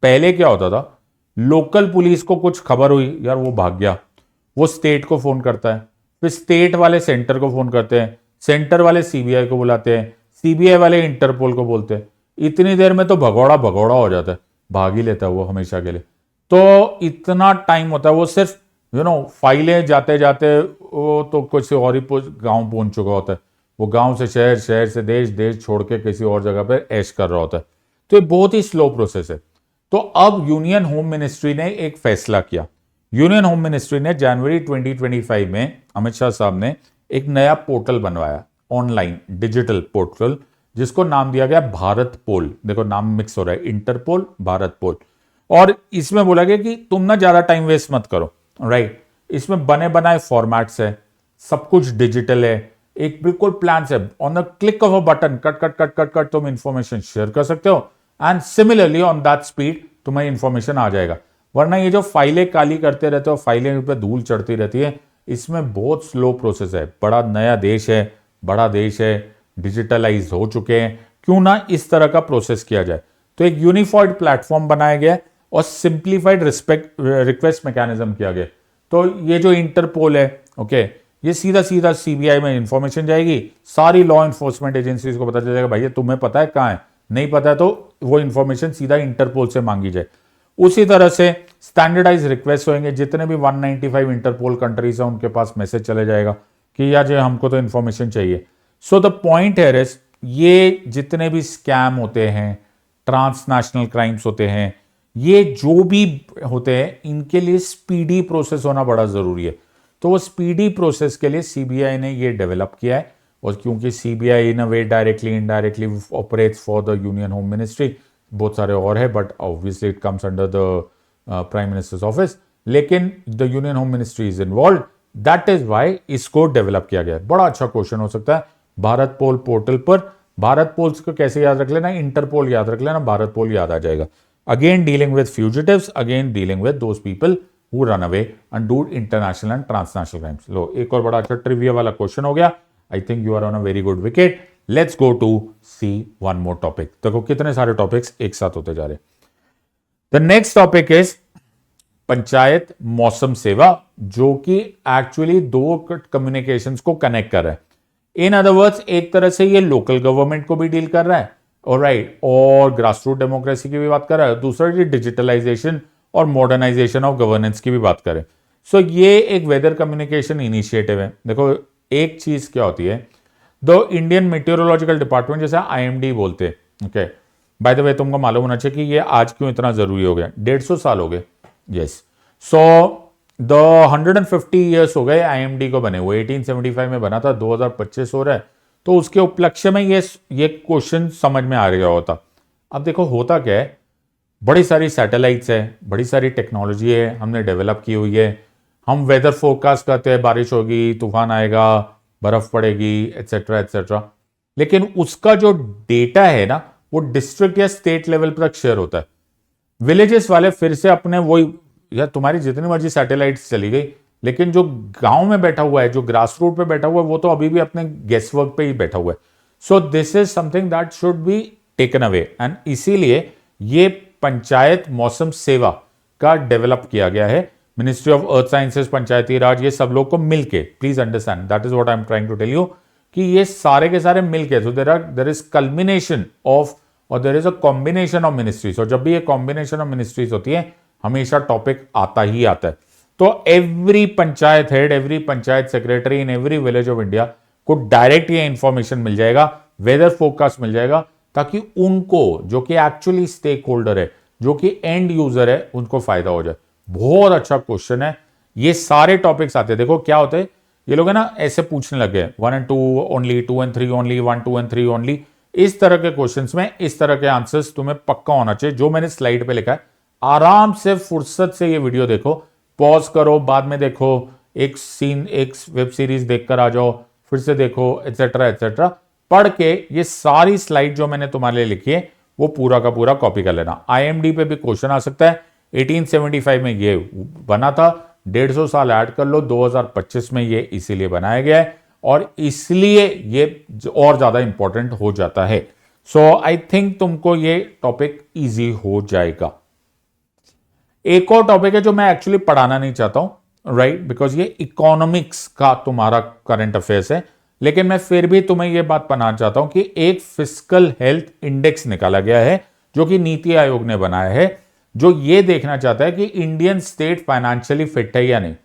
पहले क्या होता था, लोकल पुलिस को कुछ खबर हुई, यार वो भाग गया, वो स्टेट को फोन करता है, फिर स्टेट वाले सेंटर को फोन करते हैं, सेंटर वाले CBI को बुलाते हैं, CBI वाले इंटरपोल को बोलते हैं। इतनी देर में तो भगौड़ा भगौड़ा हो जाता है, भाग ही लेता है वो हमेशा के लिए। तो इतना टाइम होता है, वो सिर्फ फाइलें जाते जाते वो तो किसी और ही गांव पहुंच चुका होता है। वो गांव से शहर, शहर से देश, देश छोड़ के किसी और जगह पर ऐश कर रहा होता है। तो ये बहुत ही स्लो प्रोसेस है। तो अब यूनियन होम मिनिस्ट्री ने एक फैसला किया। यूनियन होम मिनिस्ट्री ने जनवरी 2025 में अमित शाह साहब ने एक नया पोर्टल बनवाया, ऑनलाइन डिजिटल पोर्टल, जिसको नाम दिया गया भारत पोल। देखो नाम मिक्स हो रहा है, इंटरपोल, भारत पोल। और इसमें बोला गया कि तुम ना ज्यादा टाइम वेस्ट मत करो, राइट। इसमें बने बनाए फॉर्मेट्स है, सब कुछ डिजिटल है, एक बिल्कुल प्लान है। On the click of a button cut cut cut cut cut तुम इंफॉर्मेशन शेयर कर सकते हो, and similarly on that speed तुम्हें इंफॉर्मेशन आ जाएगा। वरना ये जो फाइलें काली करते रहते हो, फाइलें पे धूल चढ़ती रहती है, इसमें बहुत स्लो प्रोसेस है। बड़ा नया देश है, बड़ा देश है, डिजिटलाइज हो चुके हैं, क्यों ना इस तरह का प्रोसेस किया जाए। तो एक यूनिफाइड प्लेटफॉर्म बनाया गया और सिंप्लीफाइड रिक्वेस्ट मैकेनिज्म किया गया। तो ये जो इंटरपोल है, ओके, ये सीधा सीधा CBI में इंफॉर्मेशन जाएगी, सारी लॉ एनफोर्समेंट एजेंसीज को पता चल जाएगा, भैया तुम्हें पता है कहाँ है, नहीं पता है तो वो इंफॉर्मेशन सीधा इंटरपोल से मांगी जाए। उसी तरह से स्टैंडर्डाइज रिक्वेस्ट होंगे, जितने भी 195 इंटरपोल कंट्रीज है उनके पास मैसेज चले जाएगा कि यार जो हमको तो इंफॉर्मेशन चाहिए। सो द पॉइंट है इज, ये जितने भी स्कैम होते हैं, ट्रांसनेशनल क्राइम्स होते हैं, ये जो भी होते हैं, इनके लिए स्पीडी प्रोसेस होना बड़ा जरूरी है। तो वो स्पीडी प्रोसेस के लिए CBI ने ये डेवलप किया है। और क्योंकि CBI in a way directly indirectly operates for the union home ministry, बहुत सारे और है, but obviously it comes under the prime minister's office, लेकिन the union home ministry is involve. That is why इसको डेवलप किया गया है। बड़ा अच्छा क्वेश्चन हो सकता है भारत पोल पोर्टल पर। भारत पोल को कैसे याद रख लेना, इंटरपोल याद रख लेना, भारत पोल याद आ जाएगा। Again dealing with fugitives, again dealing with those people who run away and do international and transnational crimes. लो एक और बड़ा अच्छा ट्रिविया वाला क्वेश्चन हो गया। I think you are on a very good wicket. Let's go to see one more topic. देखो कितने सारे टॉपिक्स एक साथ होते जा रहे। The next topic is panchayat मौसम सेवा, जो कि एक्चुअली दो कम्युनिकेशंस को कनेक्ट कर रहा है। इन अदर वर्ड्स, एक तरह से ये लोकल गवर्नमेंट को भी डील कर रहा है, ऑलराइट, और ग्रास रूट डेमोक्रेसी की भी बात कर रहा है। दूसरा डिजिटलाइजेशन और मॉडर्नाइजेशन ऑफ गवर्नेंस की भी बात करें। सो ये एक वेदर कम्युनिकेशन इनिशिएटिव है। देखो एक चीज क्या होती है, दो इंडियन मेट्रोलॉजिकल डिपार्टमेंट, जैसे IMD बोलते हैं, ओके, बाय द वे तुमको मालूम होना चाहिए कि ये आज क्यों इतना जरूरी हो गया, 150 साल हो गए। यस, सो द 150 ईयर्स हो गए आईएमडी को बने हुए, 1875 में बना था, 2025 हो रहा है, तो उसके उपलक्ष्य में ये क्वेश्चन समझ में आ गया होता। अब देखो होता क्या है, बड़ी सारी सैटेलाइट्स है, बड़ी सारी टेक्नोलॉजी है हमने डेवलप की हुई है, हम वेदर फोरकास्ट करते हैं, बारिश होगी, तूफान आएगा, बर्फ पड़ेगी, एटसेट्रा एटसेट्रा, लेकिन उसका जो डेटा है ना वो डिस्ट्रिक्ट या स्टेट लेवल पर शेयर होता है। विलेजेस वाले फिर से अपने वही, या तुम्हारी जितनी मर्जी सैटेलाइट्स चली गई, लेकिन जो गांव में बैठा हुआ है, जो ग्रास रूट पे बैठा हुआ है, वो तो अभी भी अपने गेस वर्क पे ही बैठा हुआ है। So this is something that should be taken away, and इसीलिए ये पंचायत मौसम सेवा का डेवलप किया गया है। Ministry of earth sciences, Panchayati Raj, ये सब लोग को मिलके, please understand that is what I am trying to tell you, कि ये सारे के सारे मिलके, so there is culmination of, और there is a combination of ministries, और जब भी ये कॉम्बिनेशन ऑफ मिनिस्ट्रीज होती है हमेशा टॉपिक आता ही आता है। तो every panchayat head, every panchayat secretary in every village of India को डायरेक्ट ये इंफॉर्मेशन मिल जाएगा, वेदर फोरकास्ट मिल जाएगा, ताकि उनको जो कि एक्चुअली स्टेक होल्डर है, जो कि एंड यूजर है, उनको फायदा हो जाए। बहुत अच्छा क्वेश्चन है, ये सारे टॉपिक्स आते हैं। देखो क्या होते हैं, ये लोग है ना ऐसे पूछने लगे 1 and 2 only, 2 and 3 only, 1, 2 and 3 only, इस तरह के क्वेश्चंस में इस तरह के आंसर्स तुम्हें पक्का होना चाहिए। जो मैंने स्लाइड पे लिखा है, आराम से फुर्सत से ये वीडियो देखो, पॉज करो, बाद में देखो, एक सीन, एक वेब सीरीज देखकर आ जाओ, फिर से देखो, एटसेट्रा एटसेट्रा, पढ़ के ये सारी स्लाइड जो मैंने तुम्हारे लिए लिखी है वो पूरा का पूरा कॉपी कर लेना। आईएमडी पे भी क्वेश्चन आ सकता है, 1875 में ये बना था, 150 साल ऐड कर लो, 2025 में ये इसीलिए बनाया गया है, और इसलिए ये और ज्यादा इंपॉर्टेंट हो जाता है। सो आई थिंक तुमको ये टॉपिक इजी हो जाएगा। एक और टॉपिक है जो मैं एक्चुअली पढ़ाना नहीं चाहता हूं, राइट, बिकॉज ये इकोनॉमिक्स का तुम्हारा करंट अफेयर्स है, लेकिन मैं फिर भी तुम्हें यह बात बताना चाहता हूं कि एक फिस्कल हेल्थ इंडेक्स निकाला गया है जो कि नीति आयोग ने बनाया है, जो ये देखना चाहता है कि इंडियन स्टेट फाइनेंशियली फिट है या नहीं।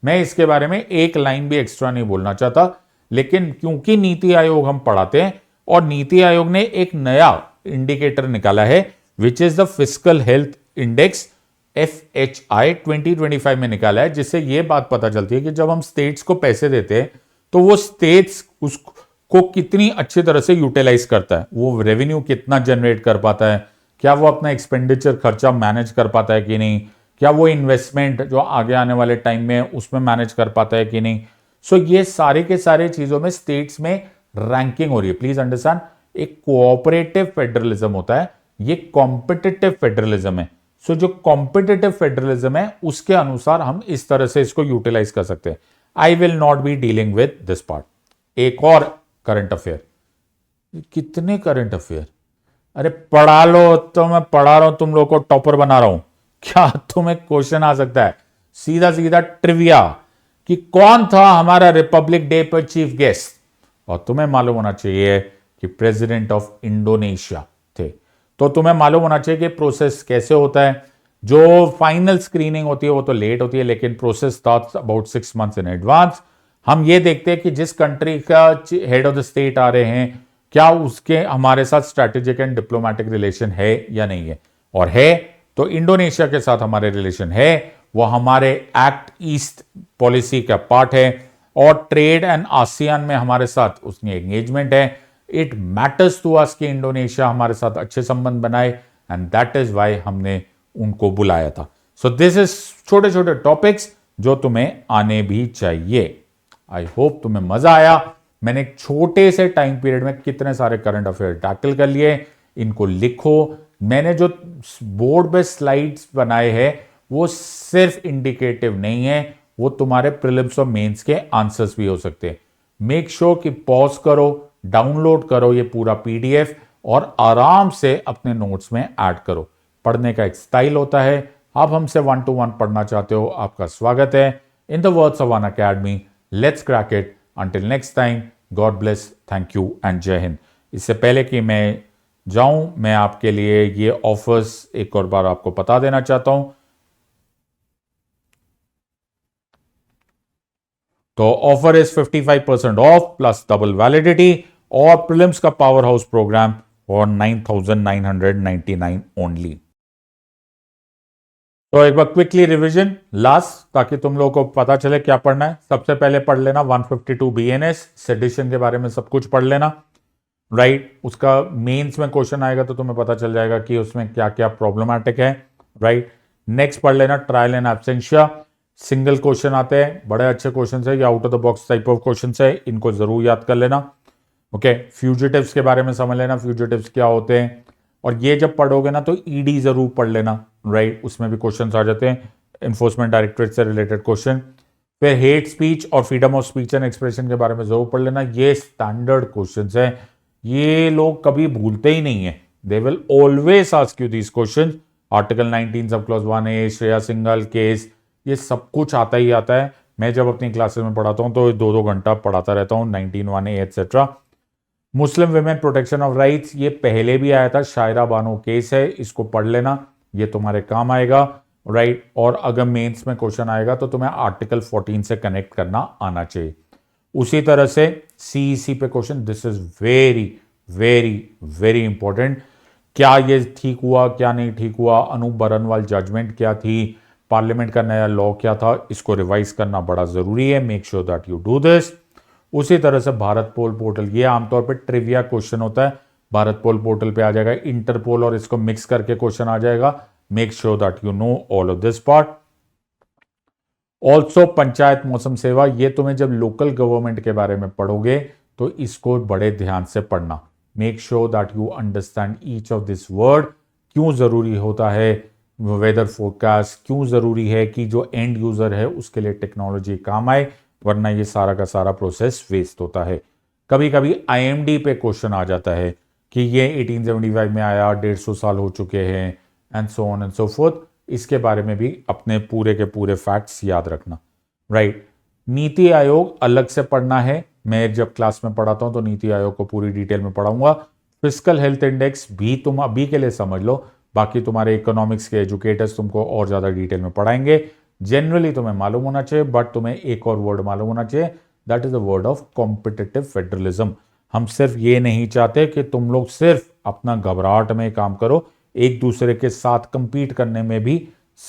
मैं इसके बारे में एक लाइन भी एक्स्ट्रा नहीं बोलना चाहता, लेकिन क्योंकि नीति आयोग हम पढ़ाते हैं, और नीति आयोग ने एक नया इंडिकेटर निकाला है which is the fiscal health index, FHI 2025 में निकाला है, जिससे यह बात पता चलती है कि जब हम स्टेट्स को पैसे देते हैं तो वो स्टेट्स उसको कितनी अच्छी तरह से यूटिलाइज करता है, वो रेवेन्यू कितना जनरेट कर पाता है, क्या वो अपना एक्सपेंडिचर खर्चा मैनेज कर पाता है कि नहीं, क्या वो इन्वेस्टमेंट जो आगे आने वाले टाइम में उसमें मैनेज कर पाता है कि नहीं। सो ये सारे के सारे चीजों में स्टेट्स में रैंकिंग हो रही है। प्लीज अंडरस्टैंड, एक कोऑपरेटिव फेडरलिज्म होता है, ये कॉम्पिटिटिव फेडरलिज्म है। सो जो कॉम्पिटिटिव फेडरलिज्म है उसके अनुसार हम इस तरह से इसको यूटिलाइज कर सकते हैं। I will not be dealing with this part. एक और करंट अफेयर, कितने करंट अफेयर, अरे पढ़ा लो, तो मैं पढ़ा रहा हूं, तुम लोग को टॉपर बना रहा हूं क्या? तुम्हें क्वेश्चन आ सकता है सीधा सीधा ट्रिविया कि कौन था हमारा रिपब्लिक डे पर चीफ गेस्ट, और तुम्हें मालूम होना चाहिए कि प्रेसिडेंट ऑफ इंडोनेशिया थे। तो तुम्हें मालूम होना चाहिए कि प्रोसेस कैसे होता है। जो फाइनल स्क्रीनिंग होती है वो तो लेट होती है, लेकिन process starts about 6 months in advance. हम ये देखते हैं कि जिस कंट्री का हेड ऑफ द स्टेट आ रहे हैं, क्या उसके हमारे साथ स्ट्रैटेजिक एंड डिप्लोमेटिक रिलेशन है या नहीं है, और है तो इंडोनेशिया के साथ हमारे रिलेशन है, वो हमारे एक्ट ईस्ट पॉलिसी का पार्ट है, और ट्रेड एंड आसियान में हमारे साथ उसकी एंगेजमेंट है। इट मैटर्स टू अस कि इंडोनेशिया हमारे साथ अच्छे संबंध बनाए, एंड दैट इज वाई हमने उनको बुलाया था। सो दिस इज छोटे छोटे टॉपिक्स जो तुम्हें आने भी चाहिए। आई होप तुम्हें मजा आया। मैंने एक छोटे से टाइम पीरियड में कितने सारे करंट अफेयर टैकल कर लिए, इनको लिखो। मैंने जो बोर्ड पे स्लाइड्स बनाए हैं वो सिर्फ इंडिकेटिव नहीं है, वो तुम्हारे प्रीलिम्स और मेंस के आंसर्स भी हो सकते हैं। मेक श्योर कि पॉज करो, डाउनलोड करो ये पूरा पीडीएफ, और आराम से अपने नोट्स में ऐड करो। पढ़ने का एक स्टाइल होता है, आप हमसे 1 to 1 पढ़ना चाहते हो, आपका स्वागत है। In the words of an academy, let's crack it. Until next time, God bless, thank you and जय हिंद। इससे पहले कि मैं जाऊं, मैं आपके लिए ये ऑफर्स एक और बार आपको बता देना चाहता हूं। तो offer is 55% of plus double validity, और प्रीलिम्स का पावर हाउस प्रोग्राम और 9,999 ओनली। तो एक बार क्विकली रिवीजन लास्ट, ताकि तुम लोगों को पता चले क्या पढ़ना है। सबसे पहले पढ़ लेना 152 BNS सेडिशन के बारे में सब कुछ पढ़ लेना, राइट। उसका मेंस में क्वेश्चन आएगा तो तुम्हें पता चल जाएगा कि उसमें क्या क्या प्रॉब्लमैटिक है, राइट। नेक्स्ट पढ़ लेना trial and absentia, single question आते हैं, बड़े अच्छे क्वेश्चन है, ये out of the box type of question है, इनको जरूर याद कर लेना। ओके, फ्यूजिटिव्स के बारे में समझ लेना, फ्यूजिटिव्स क्या होते हैं, और ये जब पढ़ोगे ना तो ईडी जरूर पढ़ लेना, राइट। उसमें भी क्वेश्चंस आ जाते हैं, एनफोर्समेंट डायरेक्टरेट से रिलेटेड क्वेश्चन। फिर हेट स्पीच और freedom of speech and expression के बारे में जरूर पढ़ लेना, ये स्टैंडर्ड क्वेश्चंस है, ये लोग कभी भूलते ही नहीं है, they will always ask you these question. Article 19 sub clause 1A, Shreya Singhal case, ये सब कुछ आता ही आता है। मैं जब अपनी क्लासेस में पढ़ाता हूँ तो 2-2 घंटा पढ़ाता रहता हूँ, 19(1)(a) etcetera. Muslim women protection of rights, ये पहले भी आया था, शायरा बानो केस है, इसको पढ़ लेना, ये तुम्हारे काम आएगा, राइट। और अगर मेंस में क्वेश्चन आएगा तो तुम्हें आर्टिकल 14 से कनेक्ट करना आना चाहिए। उसी तरह से सीईसी पे question, this is very very very important. क्या ये ठीक हुआ, क्या नहीं ठीक हुआ, अनूप बरनवाल जजमेंट क्या थी, पार्लियामेंट का नया लॉ क्या था, इसको रिवाइज करना बड़ा जरूरी है, make sure that you do this. उसी तरह से भारत पोल पोर्टल, ये आमतौर पे ट्रिविया क्वेश्चन होता है, भारत पोल पोर्टल पे आ जाएगा, इंटरपोल और इसको मिक्स करके क्वेश्चन आ जाएगा, make sure that you know all of this part. Also panchayat मौसम सेवा, ये तुम्हें जब लोकल गवर्नमेंट के बारे में पढ़ोगे तो इसको बड़े ध्यान से पढ़ना, make sure that you understand each of this word, क्यों जरूरी होता है वेदर फोरकास्ट, क्यों जरूरी है कि जो एंड यूजर है उसके लिए टेक्नोलॉजी काम आए, वरना ये सारा का सारा प्रोसेस वेस्ट होता है। कभी कभी IMD पे क्वेश्चन आ जाता है कि ये 1875 में आया, 150 साल हो चुके हैं, and so on and so fourth. इसके बारे में भी अपने पूरे के पूरे फैक्ट्स याद रखना, राइट। नीति आयोग अलग से पढ़ना है, मैं जब क्लास में पढ़ाता हूं तो नीति आयोग को पूरी डिटेल में पढ़ाऊंगा। फिस्कल हेल्थ इंडेक्स भी तुम अभी के लिए समझ लो, बाकी तुम्हारे इकोनॉमिक्स के एजुकेटर्स तुमको और ज्यादा डिटेल में पढ़ाएंगे। जनरली तुम्हें मालूम होना चाहिए, बट तुम्हें एक और वर्ड मालूम होना चाहिए, that is the word of competitive federalism. हम सिर्फ ये नहीं चाहते कि तुम लोग सिर्फ अपना घबराहट में काम करो, एक दूसरे के साथ कंपीट करने में भी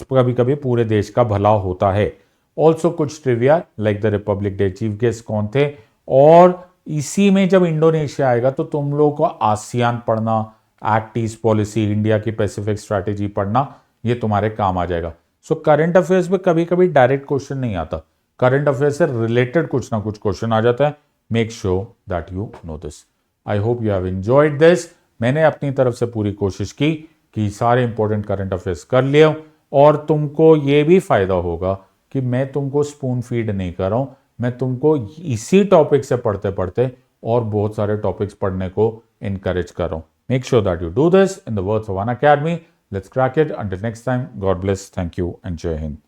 कभी कभी पूरे देश का भला होता है। ऑल्सो कुछ trivia like the Republic day chief guest कौन थे, और इसी में जब इंडोनेशिया आएगा तो तुम लोग को आसियान पढ़ना, एक्ट ईस्ट पॉलिसी, इंडिया की पैसिफिक स्ट्रैटेजी पढ़ना, ये तुम्हारे काम आ जाएगा। सो करंट अफेयर्स में कभी कभी डायरेक्ट क्वेश्चन नहीं आता, करंट अफेयर से रिलेटेड कुछ ना कुछ क्वेश्चन आ जाता है, make sure that you know this. I hope you have enjoyed this. मैंने अपनी तरफ से पूरी कोशिश की कि सारे इंपॉर्टेंट करंट अफेयर्स कर लिए, और तुमको ये भी फायदा होगा कि मैं तुमको स्पून फीड नहीं कर रहा हूं, मैं तुमको इसी टॉपिक से पढ़ते पढ़ते और बहुत सारे टॉपिक्स पढ़ने को इनकरेज कर रहा हूं। Make sure that you do this in the words of Unacademy. Let's crack it. Until next time, God bless. Thank you and Jai Hind.